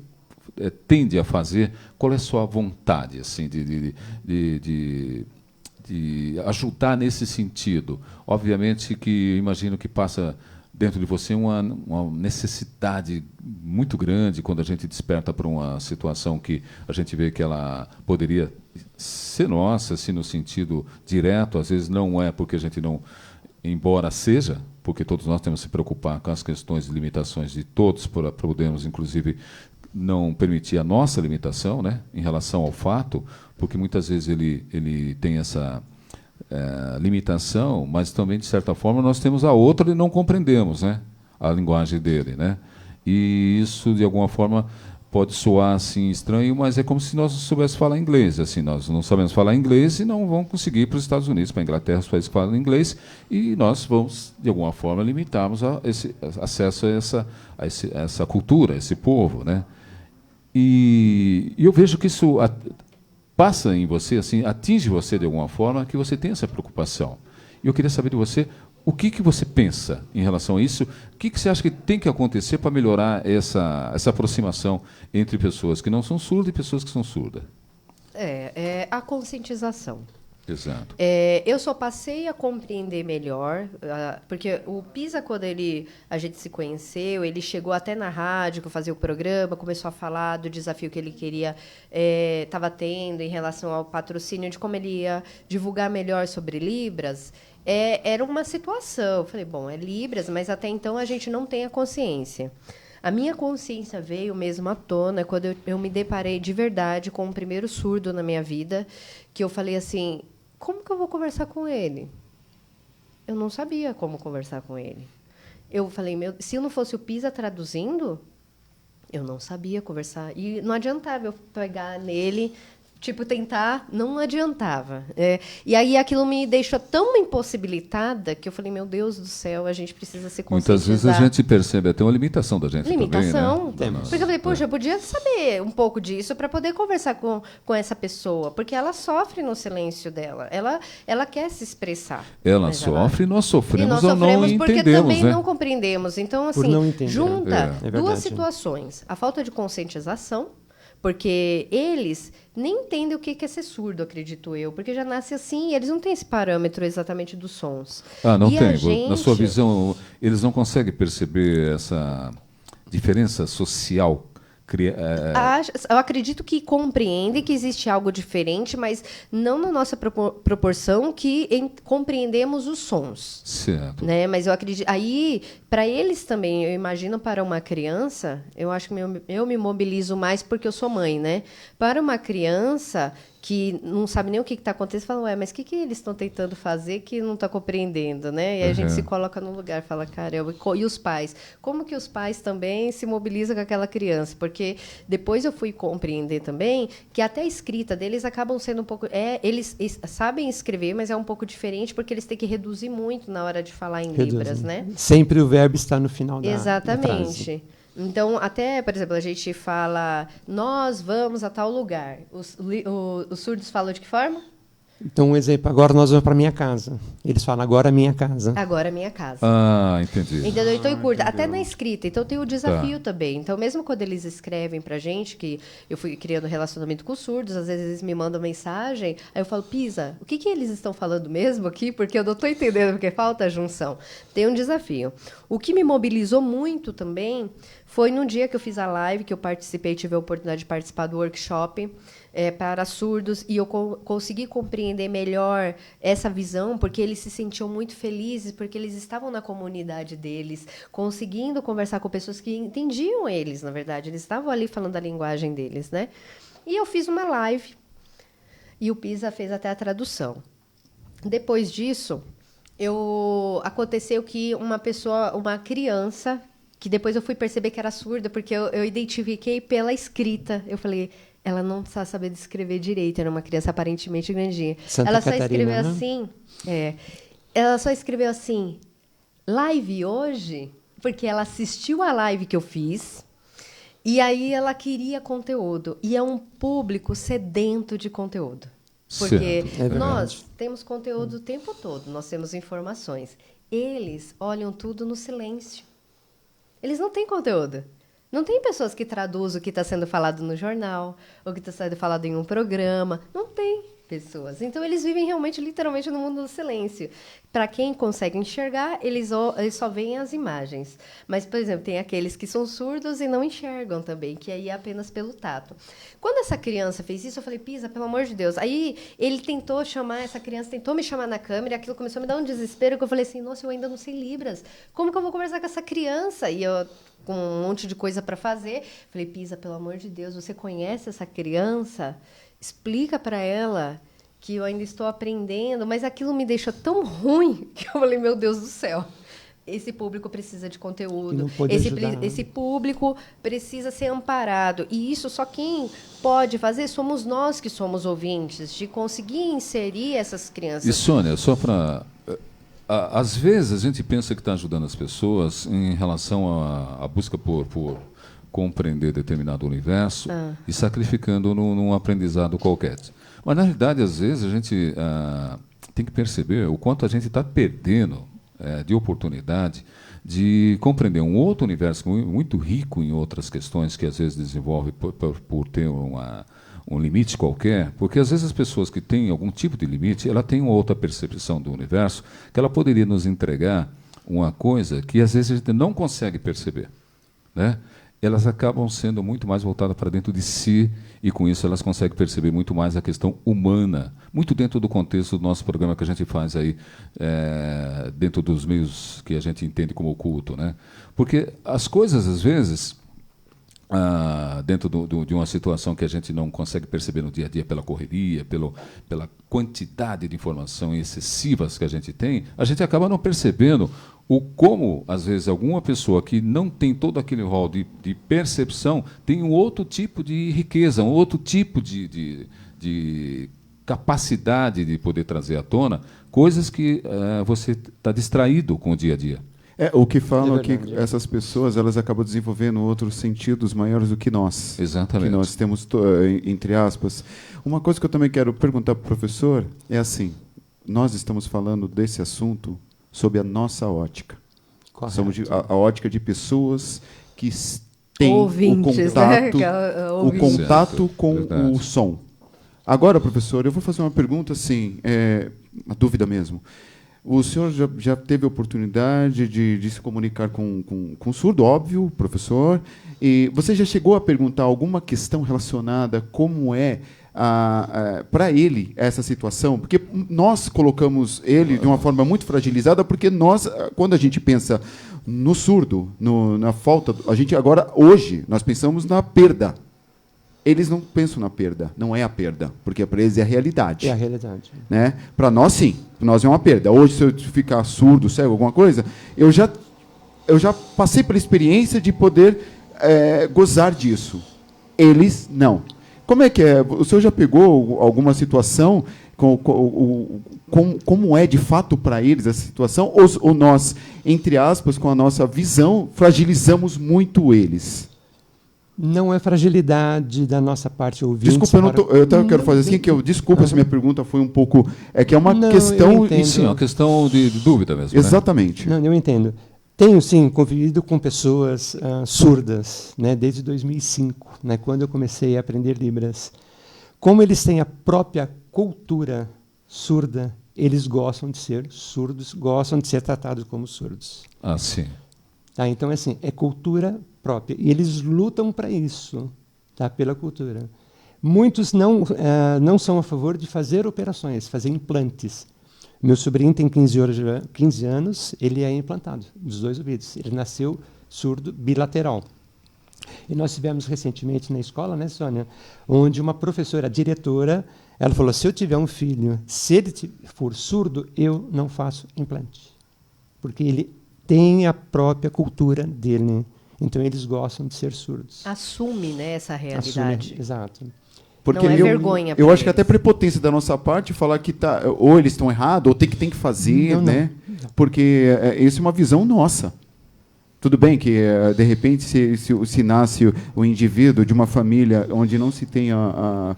tende a fazer? Qual é a sua vontade, assim, de ajudar nesse sentido? Obviamente que imagino que passa dentro de você uma necessidade muito grande quando a gente desperta para uma situação que a gente vê que ela poderia ser nossa, assim, no sentido direto, às vezes não é porque a gente não, embora seja, porque todos nós temos que se preocupar com as questões de limitações de todos, para podermos, inclusive, não permitir a nossa limitação, né, em relação ao fato, porque muitas vezes ele tem essa limitação, mas também, de certa forma, nós temos a outra e não compreendemos, né, a linguagem dele, né? E isso, de alguma forma, pode soar assim estranho, mas é como se nós não soubéssemos falar inglês. Assim, nós não sabemos falar inglês e não vamos conseguir ir para os Estados Unidos, para a Inglaterra, os países que falam inglês, e nós vamos, de alguma forma, limitarmos esse acesso a essa cultura, a esse povo, né? E eu vejo que isso passa em você, assim, atinge você de alguma forma, que você tem essa preocupação. E eu queria saber de você, o que você pensa em relação a isso? O que você acha que tem que acontecer para melhorar essa aproximação entre pessoas que não são surdas e pessoas que são surdas? É a conscientização. Exato. Eu só passei a compreender melhor, porque o Pisa, quando a gente se conheceu, ele chegou até na rádio, que eu fazia o programa, começou a falar do desafio que ele estava tendo em relação ao patrocínio, de como ele ia divulgar melhor sobre Libras. Era uma situação. Eu falei, bom, é Libras, mas até então a gente não tem a consciência. A minha consciência veio mesmo à tona quando eu me deparei de verdade com o primeiro surdo na minha vida, que eu falei assim, como que eu vou conversar com ele? Eu não sabia como conversar com ele. Eu falei, se eu não fosse o Pisa traduzindo, eu não sabia conversar. E não adiantava eu pegar nele, tentar, não adiantava. E aí aquilo me deixou tão impossibilitada que eu falei, meu Deus do céu, a gente precisa se conscientizar. Muitas vezes a gente percebe até uma limitação da gente limitação. também, né? Porque eu falei, poxa, eu podia saber um pouco disso para poder conversar com essa pessoa, porque ela sofre no silêncio dela. Ela quer se expressar. Ela sofre e nós sofremos ou não sofremos porque entendemos, também né? não compreendemos. Então, Por assim, não entender. junta É duas verdade. situações. A falta de conscientização, porque eles nem entendem o que é ser surdo, acredito eu, porque já nasce assim, eles não têm esse parâmetro exatamente dos sons. Não E tem. a gente... Na sua visão, eles não conseguem perceber essa diferença social? Eu acredito que compreendem que existe algo diferente, mas não na nossa proporção que compreendemos os sons. Certo. Né? Mas eu acredito... Aí, para eles também, eu imagino para uma criança, eu acho que eu me mobilizo mais porque eu sou mãe, né? Para uma criança, que não sabe nem o que está acontecendo, falam, ué, mas o que eles estão tentando fazer que não está compreendendo, né? E aí a gente se coloca no lugar, fala, caramba, e os pais? Como que os pais também se mobilizam com aquela criança? Porque depois eu fui compreender também que até a escrita deles acabam sendo um pouco... eles sabem escrever, mas é um pouco diferente, porque eles têm que reduzir muito na hora de falar em libras, né? Sempre o verbo está no final da Exatamente. frase. Então, até, por exemplo, a gente fala, nós vamos a tal lugar. Os surdos falam de que forma? Então, um exemplo, agora nós vamos para minha casa. Eles falam, agora é minha casa. Agora é minha casa. Ah, entendi. Entendeu? Então, curta. Até na escrita. Então, tem o desafio também. Então, mesmo quando eles escrevem pra gente, que eu fui criando relacionamento com os surdos, às vezes eles me mandam mensagem, aí eu falo, Pisa, o que eles estão falando mesmo aqui? Porque eu não estou entendendo, porque falta a junção. Tem um desafio. O que me mobilizou muito também foi no dia que eu fiz a live, que eu participei, tive a oportunidade de participar do workshop para surdos, e eu consegui compreender melhor essa visão, porque eles se sentiam muito felizes, porque eles estavam na comunidade deles, conseguindo conversar com pessoas que entendiam eles, na verdade. Eles estavam ali falando a linguagem deles, né? E eu fiz uma live, e o Pisa fez até a tradução. Depois disso, aconteceu que uma criança, que depois eu fui perceber que era surda, porque eu identifiquei pela escrita. Eu falei, ela não sabe escrever direito, era uma criança aparentemente grandinha. Ela só escreveu assim, ela só escreveu assim, live hoje, porque ela assistiu a live que eu fiz, e aí ela queria conteúdo. E é um público sedento de conteúdo. Porque nós temos conteúdo o tempo todo, nós temos informações. Eles olham tudo no silêncio. Eles não têm conteúdo. Não tem pessoas que traduzem o que está sendo falado no jornal, ou que está sendo falado em um programa. Não tem pessoas. Então, eles vivem realmente, literalmente, no mundo do silêncio. Para quem consegue enxergar, eles só veem as imagens. Mas, por exemplo, tem aqueles que são surdos e não enxergam também, que aí é apenas pelo tato. Quando essa criança fez isso, eu falei, Pisa, pelo amor de Deus. Aí ele tentou essa criança tentou me chamar na câmera, e aquilo começou a me dar um desespero, que eu falei assim, nossa, eu ainda não sei Libras. Como que eu vou conversar com essa criança? E eu, com um monte de coisa para fazer, falei, Pisa, pelo amor de Deus, você conhece essa criança? Explica para ela que eu ainda estou aprendendo, mas aquilo me deixa tão ruim que eu falei, meu Deus do céu, esse público precisa de conteúdo, esse público precisa ser amparado, e isso só quem pode fazer somos nós que somos ouvintes, de conseguir inserir essas crianças. E, Sônia, só para... Às vezes a gente pensa que está ajudando as pessoas em relação à busca por compreender determinado universo e sacrificando num aprendizado qualquer. Mas, na realidade, às vezes, a gente tem que perceber o quanto a gente está perdendo de oportunidade de compreender um outro universo muito rico em outras questões que, às vezes, desenvolve por ter um limite qualquer, porque, às vezes, as pessoas que têm algum tipo de limite, ela tem uma outra percepção do universo que ela poderia nos entregar uma coisa que, às vezes, a gente não consegue perceber, né? Elas acabam sendo muito mais voltadas para dentro de si, e com isso elas conseguem perceber muito mais a questão humana, muito dentro do contexto do nosso programa que a gente faz aí, dentro dos meios que a gente entende como oculto, né? Porque as coisas, às vezes, dentro de uma situação que a gente não consegue perceber no dia a dia pela correria, pela quantidade de informação excessivas que a gente acaba não percebendo como, às vezes, alguma pessoa que não tem todo aquele rol de percepção tem um outro tipo de riqueza, um outro tipo de capacidade de poder trazer à tona coisas que você está distraído com o dia a dia. O que falam que essas pessoas elas acabam desenvolvendo outros sentidos maiores do que nós. Exatamente. Que nós temos, entre aspas. Uma coisa que eu também quero perguntar para o professor é assim, nós estamos falando desse assunto sob a nossa ótica. Correto. Somos a ótica de pessoas que têm ouvintes, o contato com Verdade. o som. Agora, professor, eu vou fazer uma pergunta assim, uma dúvida mesmo. O senhor já teve a oportunidade de se comunicar com surdo, óbvio, professor, e você já chegou a perguntar alguma questão relacionada como para ele essa situação? Porque nós colocamos ele de uma forma muito fragilizada, porque quando a gente pensa no surdo, na falta, a gente agora, hoje, nós pensamos na perda. eles não pensam na perda, não é a perda, porque para eles é a realidade. É a realidade. Né? Para nós, sim. Para nós é uma perda. Hoje, se eu ficar surdo, cego, alguma coisa, eu já passei pela experiência de poder gozar disso. Eles, não. Como é que é? O senhor já pegou alguma situação, como é de fato para eles essa situação, ou nós, entre aspas, com a nossa visão, fragilizamos muito eles? Não é fragilidade da nossa parte ouvinte. Desculpa, eu quero fazer assim, que desculpa se minha pergunta foi um pouco... É que é uma questão... Sim, é uma questão de dúvida mesmo. Exatamente. Né? Não, eu entendo. Tenho, sim, convivido com pessoas surdas, né, desde 2005, né, quando eu comecei a aprender Libras. Como eles têm a própria cultura surda, eles gostam de ser surdos, gostam de ser tratados como surdos. Ah, sim. Tá, então, assim, é cultura própria. E eles lutam para isso, tá, pela cultura. Muitos não são a favor de fazer operações, fazer implantes. Meu sobrinho tem 15 anos, ele é implantado dos 2 ouvidos. Ele nasceu surdo bilateral. E nós tivemos recentemente na escola, né, Sônia, onde uma professora, a diretora, ela falou, se eu tiver um filho, se ele for surdo, eu não faço implante. Porque ele tem a própria cultura dele. Então, eles gostam de ser surdos. Assume, né, essa realidade. Assume, exato. Porque não é vergonha. Eu acho que até prepotência da nossa parte falar que ou eles estão errados, ou tem que fazer, não, né? Não. Porque essa é uma visão nossa. Tudo bem que, de repente, se nasce o indivíduo de uma família onde não se tem a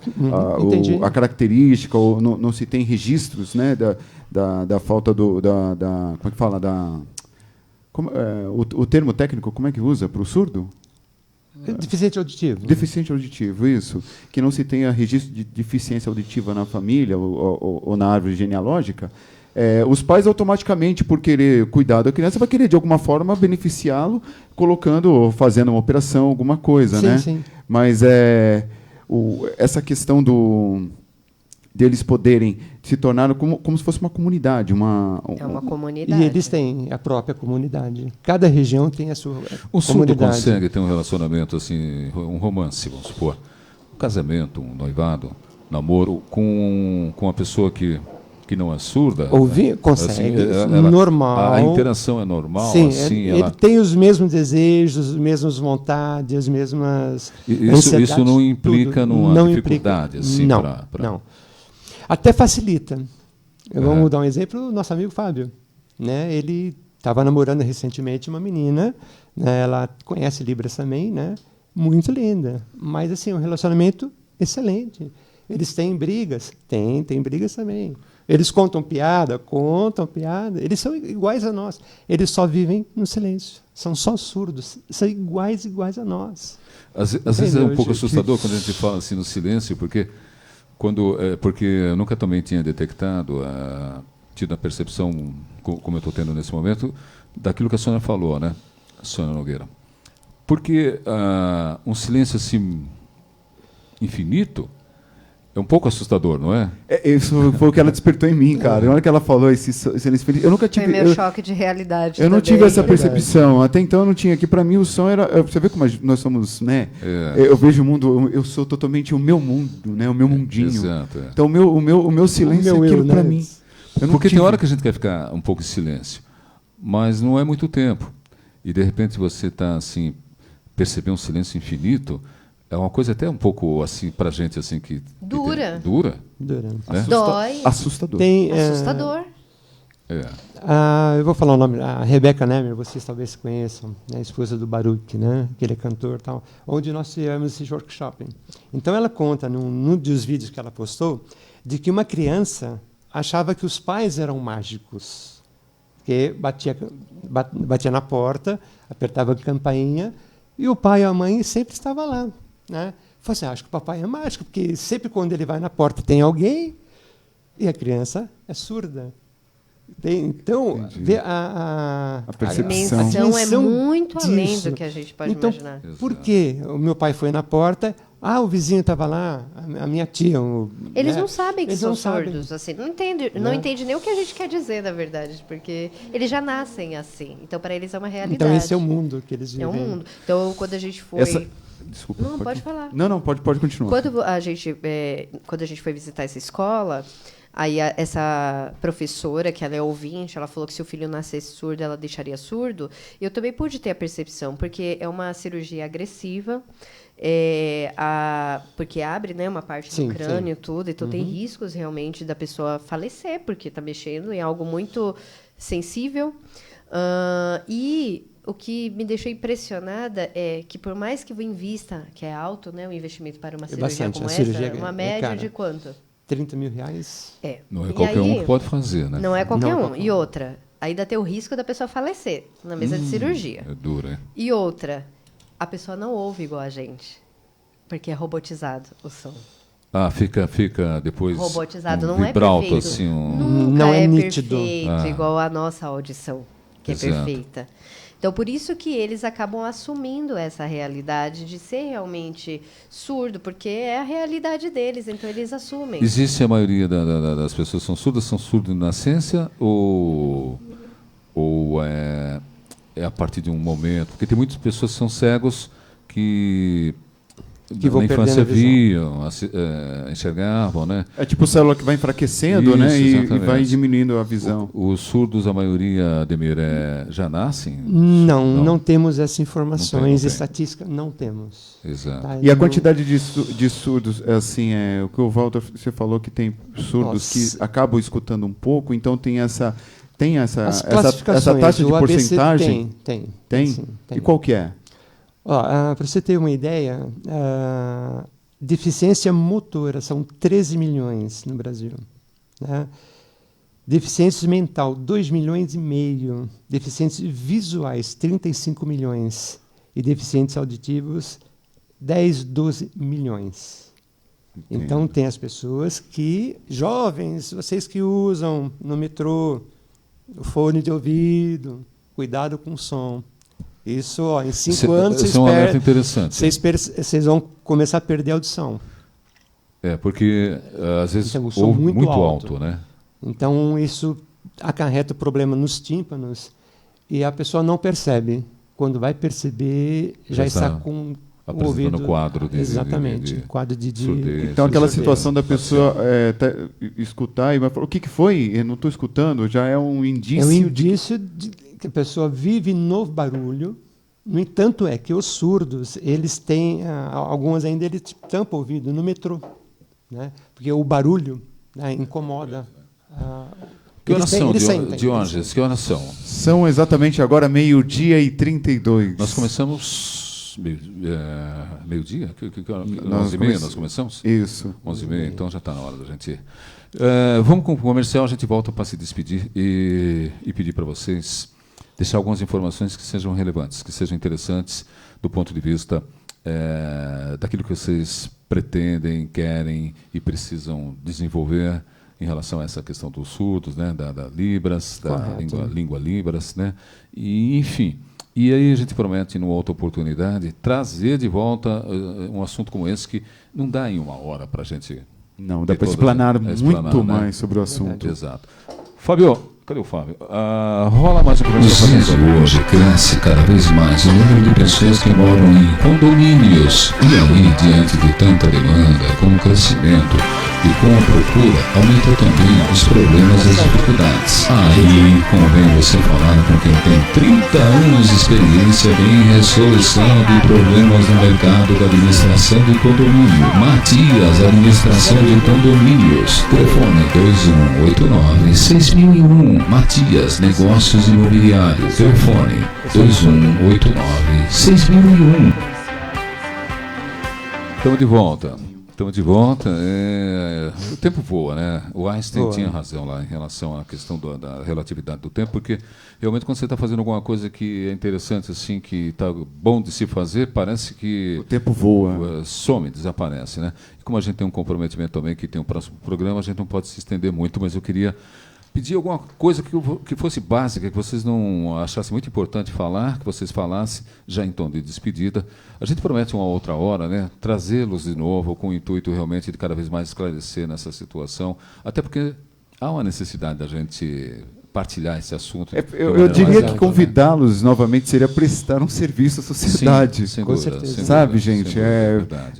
característica, ou não se tem registros, né, da falta como é que fala? O termo técnico, como é que usa para o surdo? Deficiente auditivo. Deficiente auditivo, isso. Que não se tenha registro de deficiência auditiva na família ou na árvore genealógica, os pais automaticamente, por querer cuidar da criança, vai querer, de alguma forma, beneficiá-lo, fazendo uma operação, alguma coisa. Sim, né? sim. Mas essa questão deles poderem se tornar como se fosse uma comunidade. É uma comunidade. E eles têm a própria comunidade. Cada região tem a sua O surdo comunidade. consegue ter um relacionamento, assim, um romance, vamos supor, um casamento, um noivado, namoro, com uma pessoa que não é surda? Consegue, assim, normal. A interação é normal? Sim, assim, ele tem os mesmos desejos, as mesmas vontades, as mesmas Isso não implica numa dificuldade? Assim, não. Até facilita. Vamos dar um exemplo, o nosso amigo Fábio. Né? Ele estava namorando recentemente uma menina, né? Ela conhece Libras também, né? Muito linda, mas assim, um relacionamento excelente. Eles têm brigas? Tem brigas também. Eles contam piada? Eles são iguais a nós. Eles só vivem no silêncio. São só surdos. São iguais a nós. Às vezes é um pouco assustador quando a gente fala assim no silêncio, porque eu nunca também tinha detectado, tido a percepção, como eu estou tendo nesse momento, daquilo que a Sônia falou, né, Sônia Nogueira. Porque um silêncio assim infinito é um pouco assustador, não é? Isso foi o que ela despertou em mim, cara. Na hora que ela falou esse silêncio infinito, eu nunca tive... Foi meu choque de realidade. Eu não também. tive essa percepção. Até então eu não tinha. Que para mim o som era... Você vê como nós somos, né? Eu vejo o mundo... Eu sou totalmente o meu mundo, né? O meu mundinho. Exato. Então o meu silêncio é aquilo para mim. Porque tem hora que a gente quer ficar um pouco em silêncio, mas não é muito tempo. E de repente você está assim, perceber um silêncio infinito, é uma coisa até um pouco assim para a gente assim que dura. Né? Dói. Assustador. Assustador. Eu vou falar o nome. A Rebecca Nemer, vocês talvez conheçam, né, a esposa do Baruch, né, que ele é cantor, tal, onde nós tivemos esse workshop. Então ela conta num dos vídeos que ela postou de que uma criança achava que os pais eram mágicos, que batia na porta, apertava a campainha e o pai e a mãe sempre estavam lá, né? Falei assim, acho que o papai é mágico, porque sempre quando ele vai na porta tem alguém e a criança é surda. Então, a percepção é muito além do que a gente pode imaginar. Por quê? O meu pai foi na porta, o vizinho estava lá, a minha tia... Eles não sabem que são surdos, assim, não entende nem o que a gente quer dizer, na verdade, porque eles já nascem assim. Então, para eles é uma realidade. Então, esse é o mundo que eles vivem. É um mundo. Então, quando a gente foi Desculpa. Não, pode falar. Não, pode continuar. Quando a gente foi visitar essa escola, aí essa professora, que ela é ouvinte, ela falou que se o filho nascesse surdo, ela deixaria surdo. Eu também pude ter a percepção, porque é uma cirurgia agressiva, porque abre, né, uma parte do crânio, tudo, então tem riscos realmente da pessoa falecer, porque está mexendo em algo muito sensível. E o que me deixou impressionada é que, por mais que eu invista, que é alto, né, o investimento para uma cirurgia como essa, uma média de quanto? 30 mil reais. Não é qualquer um que pode fazer, né? Não é qualquer um. E outra, ainda tem o risco da pessoa falecer na mesa de cirurgia. É duro, hein? E outra, a pessoa não ouve igual a gente, porque é robotizado o som. Fica depois robotizado, um não vibralto, é perfeito. assim, Nunca não é nítido. perfeito, igual a nossa audição, que Exato. é perfeita. Então, por isso que eles acabam assumindo essa realidade de ser realmente surdo, porque é a realidade deles, então eles assumem. Existe a maioria das pessoas que são surdas de nascença ou é a partir de um momento? Porque tem muitas pessoas que são cegos que vão na infância perdendo a visão. viam, enxergavam, né? É tipo célula que vai enfraquecendo, Isso, né? E exatamente. vai diminuindo a visão. Os surdos, a maioria, Ademir, já nascem? Não temos essas Não informações tem. estatísticas, não temos. Exato. Tá? E a Não- quantidade de surdos, assim, o que o Walter, você falou que tem surdos Nossa. que acabam escutando um pouco, então tem essa As classificações, essa taxa de o ABC porcentagem? Tem? Sim, tem. E qual que é? Para você ter uma ideia, deficiência motora são 13 milhões no Brasil. Né? Deficiência mental, 2 milhões e meio. Deficientes visuais, 35 milhões. E deficientes auditivos, 10, 12 milhões. Então, tem as pessoas que, jovens, vocês que usam no metrô, o fone de ouvido, cuidado com o som. Isso, em 5 anos, Isso é um alerta interessante. vocês vão começar a perder a audição. Porque às vezes Então, o som ouve muito muito alto. alto, né? Então, isso acarreta problema nos tímpanos e a pessoa não percebe. Quando vai perceber, já está com o apresentando ouvido... quadro de Exatamente, quadro de surdez. Então, aquela surdez. situação da pessoa escutar e vai falar, o que foi? Eu não estou escutando, já é um indício. É um indício de que a pessoa vive no barulho. No entanto, é que os surdos, eles têm, alguns ainda eles tampam o ouvido no metrô, né? Porque o barulho, né, incomoda. Que horas são, sentem. Diógenes? Que horas são? São exatamente agora 12:32. Nós começamos meio-dia? Nós 11h30 nós começamos? Isso. 11h30, então já está na hora da gente ir. Vamos com o comercial, a gente volta para se despedir e pedir para vocês deixar algumas informações que sejam relevantes, que sejam interessantes do ponto de vista daquilo que vocês pretendem, querem e precisam desenvolver em relação a essa questão dos surdos, né, da Libras, da língua Libras, né, e, enfim. E aí a gente promete, numa outra oportunidade, trazer de volta um assunto como esse que não dá em uma hora para a gente... Não, dá ter para todas- explanar explanar, muito né? mais sobre o assunto. Exato. Fábio, cadê o Fábio? Rola mais um comercial. Preciso hoje cresce cada vez mais o número de pessoas que moram em condomínios. E aí, diante de tanta demanda, com o crescimento e com a procura, aumenta também os problemas e as dificuldades. Aí convém você falar com quem tem 30 anos de experiência em resolução de problemas no mercado da administração de condomínio. Matias, administração de condomínios. Telefone 2189-6001. Matias, negócios imobiliários. Telefone 2189-6001. Estamos de volta. O tempo voa, né? O Einstein tinha razão lá em relação à questão da relatividade do tempo, porque realmente quando você está fazendo alguma coisa que é interessante, assim, que está bom de se fazer, parece que O tempo voa. some, desaparece, né? E como a gente tem um comprometimento também, que tem um próximo programa, a gente não pode se estender muito, mas eu queria pedir alguma coisa que fosse básica, que vocês não achassem muito importante falar, que vocês falassem já em tom de despedida. A gente promete uma outra hora, né, trazê-los de novo com o intuito realmente de cada vez mais esclarecer nessa situação, até porque há uma necessidade da gente partilhar esse assunto. Eu diria que convidá-los novamente seria prestar um serviço à sociedade. Sim, sem Com dúvida, certeza. sem Sabe, dúvida, gente, sem dúvida, verdade.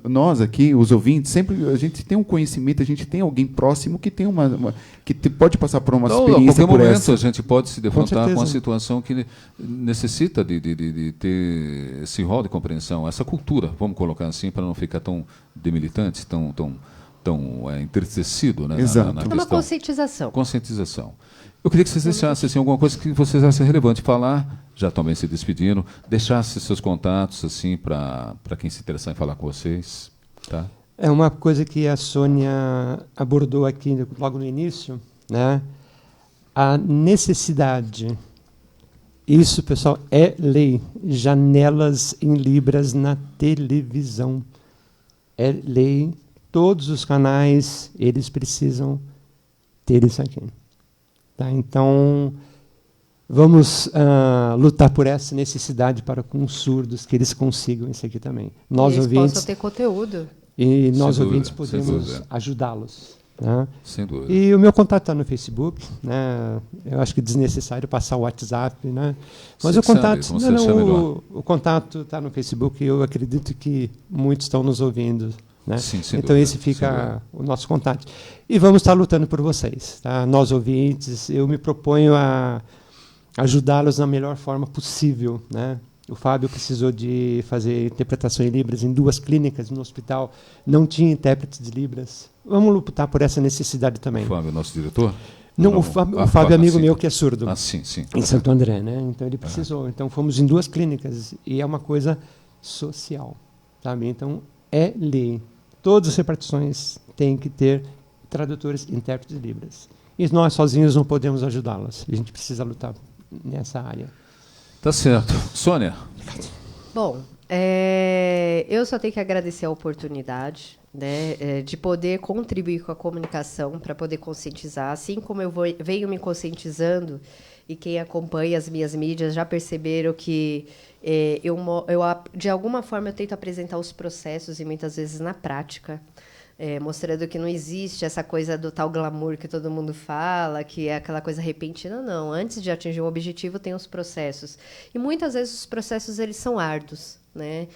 nós aqui, os ouvintes, sempre a gente tem um conhecimento, a gente tem alguém próximo que tem pode passar por uma Então, experiência a qualquer por momento essa. a gente pode se defrontar com certeza. uma situação que necessita de ter esse rol de compreensão, essa cultura, vamos colocar assim, para não ficar tão demilitante, tão entristecido, né, Exato. na É uma questão. conscientização. Conscientização. Eu queria que vocês deixassem assim, alguma coisa que vocês acham relevante falar, já também se despedindo, deixasse seus contatos assim para quem se interessar em falar com vocês, tá? É uma coisa que a Sônia abordou aqui logo no início, né? A necessidade. Isso, pessoal, é lei. Janelas em libras na televisão. É lei. Todos os canais, eles precisam ter isso aqui. Tá? Então, vamos lutar por essa necessidade para com os surdos, que eles consigam isso aqui também. Nós, Eles ouvintes, possam ter conteúdo. e nós, Sem ouvintes, dúvida, sem podemos dúvida. ajudá-los. Tá? Sem dúvida. E o meu contato está no Facebook, né? Eu acho que é desnecessário passar o WhatsApp, né? Mas Você o que sabe, contato, como você achar melhor. o contato está no Facebook. E eu acredito que muitos estão nos ouvindo, né? Sim, sem Então dúvida, esse sem fica dúvida. o nosso contato. E vamos estar lutando por vocês, tá? Nós ouvintes, eu me proponho a ajudá-los da melhor forma possível, né? O Fábio precisou de fazer interpretação em Libras em 2 clínicas no hospital. Não tinha intérprete de Libras. Vamos lutar por essa necessidade também. O Fábio, nosso diretor? Não, Não, o Fábio ah, é amigo sim. meu que é surdo, Ah, sim, sim. em Santo André, né? Então ele precisou. Então fomos em 2 clínicas e é uma coisa social, sabe? Então é lei. Todas as repartições têm que ter tradutores e intérpretes de Libras. E nós sozinhos não podemos ajudá-las. A gente precisa lutar nessa área. Tá certo. Sônia, Bom, eu só tenho que agradecer a oportunidade, né, de poder contribuir com a comunicação para poder conscientizar, assim como eu venho me conscientizando, e quem acompanha as minhas mídias já perceberam que de alguma forma eu tento apresentar os processos e muitas vezes na prática, mostrando que não existe essa coisa do tal glamour que todo mundo fala, que é aquela coisa repentina, não. Antes de atingir um objetivo, tem os processos. E muitas vezes os processos eles são árduos, né?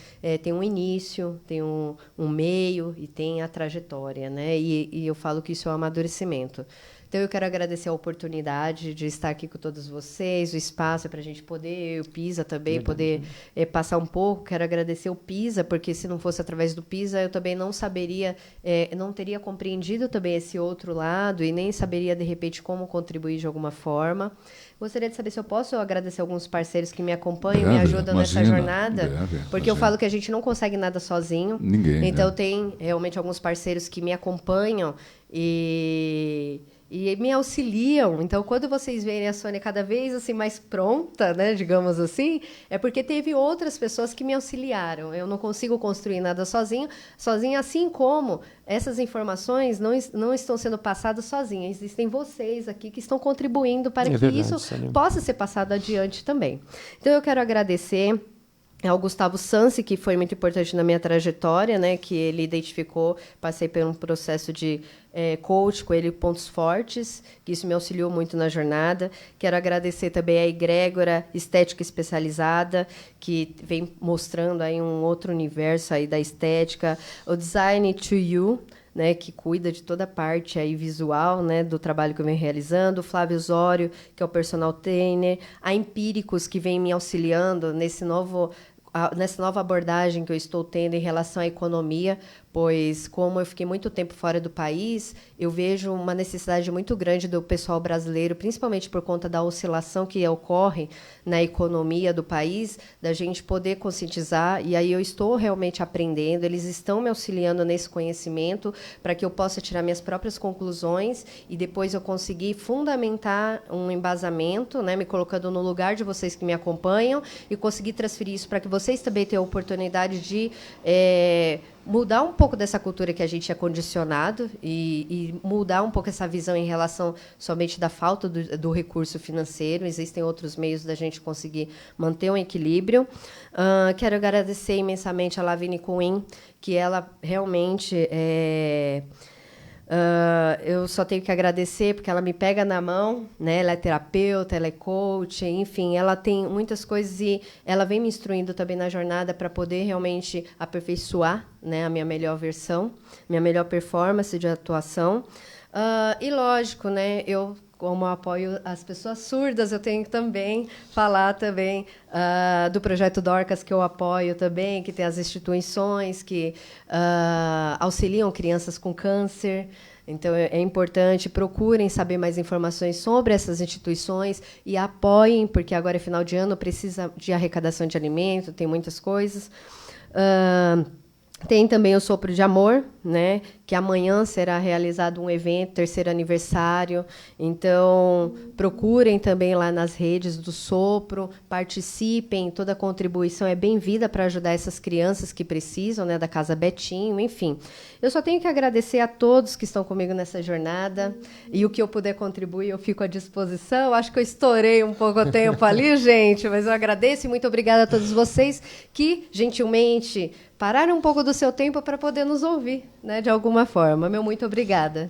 Tem um início, tem um meio e tem a trajetória, né? E eu falo que isso é um amadurecimento. Então, eu quero agradecer a oportunidade de estar aqui com todos vocês, o espaço para a gente poder, o PISA também, poder passar um pouco. Quero agradecer o PISA, porque se não fosse através do PISA, eu também não saberia, não teria compreendido também esse outro lado e nem saberia, de repente, como contribuir de alguma forma. Gostaria de saber se eu posso agradecer alguns parceiros que me acompanham, me ajudam nessa jornada, porque eu falo que a gente não consegue nada sozinho. Ninguém. Então, né? tem realmente alguns parceiros que me acompanham e me auxiliam. Então, quando vocês verem a Sônia cada vez assim mais pronta, né, digamos assim, é porque teve outras pessoas que me auxiliaram. Eu não consigo construir nada sozinha, assim como essas informações não estão sendo passadas sozinhas. Existem vocês aqui que estão contribuindo para que verdade, isso Sônia. possa ser passado adiante também. Então, eu quero agradecer ao Gustavo Sansi, que foi muito importante na minha trajetória, né, que ele identificou, passei por um processo de coach com ele, pontos fortes, que isso me auxiliou muito na jornada. Quero agradecer também a Egrégora Estética Especializada, que vem mostrando aí um outro universo aí da estética, o Design to You, né, que cuida de toda a parte aí visual, né, do trabalho que eu venho realizando, o Flávio Osório, que é o personal trainer, a Empíricos, que vem me auxiliando nessa nova abordagem que eu estou tendo em relação à economia, pois, como eu fiquei muito tempo fora do país, eu vejo uma necessidade muito grande do pessoal brasileiro, principalmente por conta da oscilação que ocorre na economia do país, da gente poder conscientizar, e aí eu estou realmente aprendendo, eles estão me auxiliando nesse conhecimento para que eu possa tirar minhas próprias conclusões e depois eu conseguir fundamentar um embasamento, né, me colocando no lugar de vocês que me acompanham e conseguir transferir isso para que vocês também tenham a oportunidade de mudar um pouco dessa cultura que a gente é condicionado e mudar um pouco essa visão em relação somente da falta do recurso financeiro. Existem outros meios da gente conseguir manter um equilíbrio. Quero agradecer imensamente a Lavigne Queen, que ela realmente Eu só tenho que agradecer porque ela me pega na mão, né? Ela é terapeuta, ela é coach, enfim, ela tem muitas coisas e ela vem me instruindo também na jornada para poder realmente aperfeiçoar, né, a minha melhor versão, minha melhor performance de atuação. E lógico, né, eu como apoio as pessoas surdas, eu tenho que também falar também do projeto Dorcas, que eu apoio também, que tem as instituições que auxiliam crianças com câncer. Então, é importante, procurem saber mais informações sobre essas instituições e apoiem, porque agora é final de ano, precisa de arrecadação de alimento, tem muitas coisas. Tem também o Sopro de Amor, né, que amanhã será realizado um evento, 3º aniversário. Então, procurem também lá nas redes do Sopro, participem, toda contribuição é bem-vinda para ajudar essas crianças que precisam, né, da Casa Betinho, enfim. Eu só tenho que agradecer a todos que estão comigo nessa jornada, e o que eu puder contribuir, eu fico à disposição. Acho que eu estourei um pouco o tempo ali, gente, mas eu agradeço e muito obrigada a todos vocês que, gentilmente, pararam um pouco do seu tempo para poder nos ouvir, né, de alguma forma. Meu muito obrigada.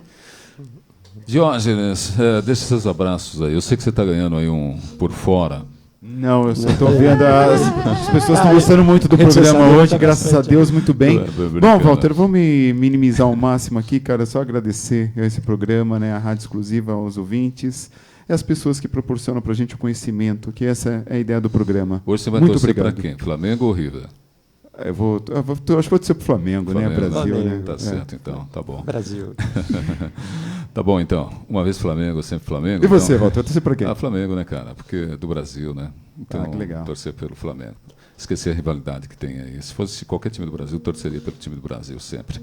Diógenes, deixa seus abraços aí. Eu sei que você está ganhando aí um por fora. Não, eu só estou vendo as pessoas estão gostando muito do programa hoje, graças a Deus, muito bem. Bom, Walter, vou me minimizar ao máximo aqui, cara, só agradecer a esse programa, né, a Rádio Exclusiva, aos ouvintes, e as pessoas que proporcionam para a gente o conhecimento, que essa é a ideia do programa. Hoje você vai muito torcer para obrigado. quem? Flamengo ou River? Eu acho que vou torcer para o Flamengo, né? Brasil, né? Tá certo, então. Tá bom. Brasil. Tá bom, então. Uma vez Flamengo, sempre Flamengo. E você, então... Walter? Torcer para quem? Flamengo, né, cara? Porque é do Brasil, né? Então, que legal. Torcer pelo Flamengo. Esquecer a rivalidade que tem aí. Se fosse qualquer time do Brasil, torceria pelo time do Brasil sempre.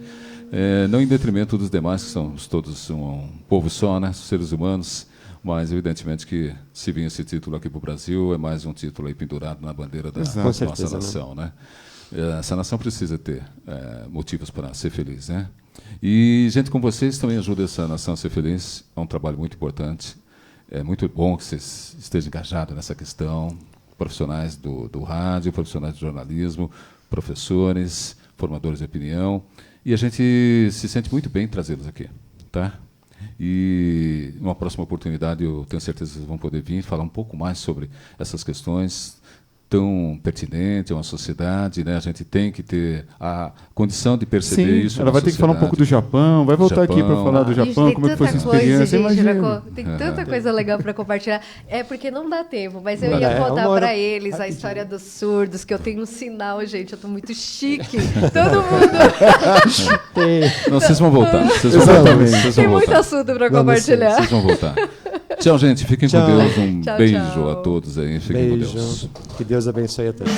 Não em detrimento dos demais, que somos todos um povo só, né? Seres humanos. Mas, evidentemente, que se vir esse título aqui para o Brasil, é mais um título aí pendurado na bandeira da nossa nação, né? Essa nação precisa ter motivos para ser feliz, né? E gente como vocês também ajuda essa nação a ser feliz. É um trabalho muito importante. É muito bom que vocês estejam engajados nessa questão. Profissionais do rádio, profissionais do jornalismo, professores, formadores de opinião. E a gente se sente muito bem em trazê-los aqui, tá? E numa próxima oportunidade eu tenho certeza que vocês vão poder vir falar um pouco mais sobre essas questões tão pertinente a uma sociedade, né? A gente tem que ter a condição de perceber isso. Ela vai ter que falar um pouco do Japão, vai voltar aqui para falar do Japão, como é que foi sua experiência. Tem tanta coisa legal para compartilhar. É porque não dá tempo, mas eu ia contar para eles a história dos surdos, que eu tenho um sinal, gente, eu estou muito chique. Todo mundo. Não, vocês vão voltar. Tem muito assunto para compartilhar. Vocês vão voltar. Tchau, gente. Fiquem com Deus. Um beijo a todos aí. Fiquem com Deus. Que Deus abençoe a todos.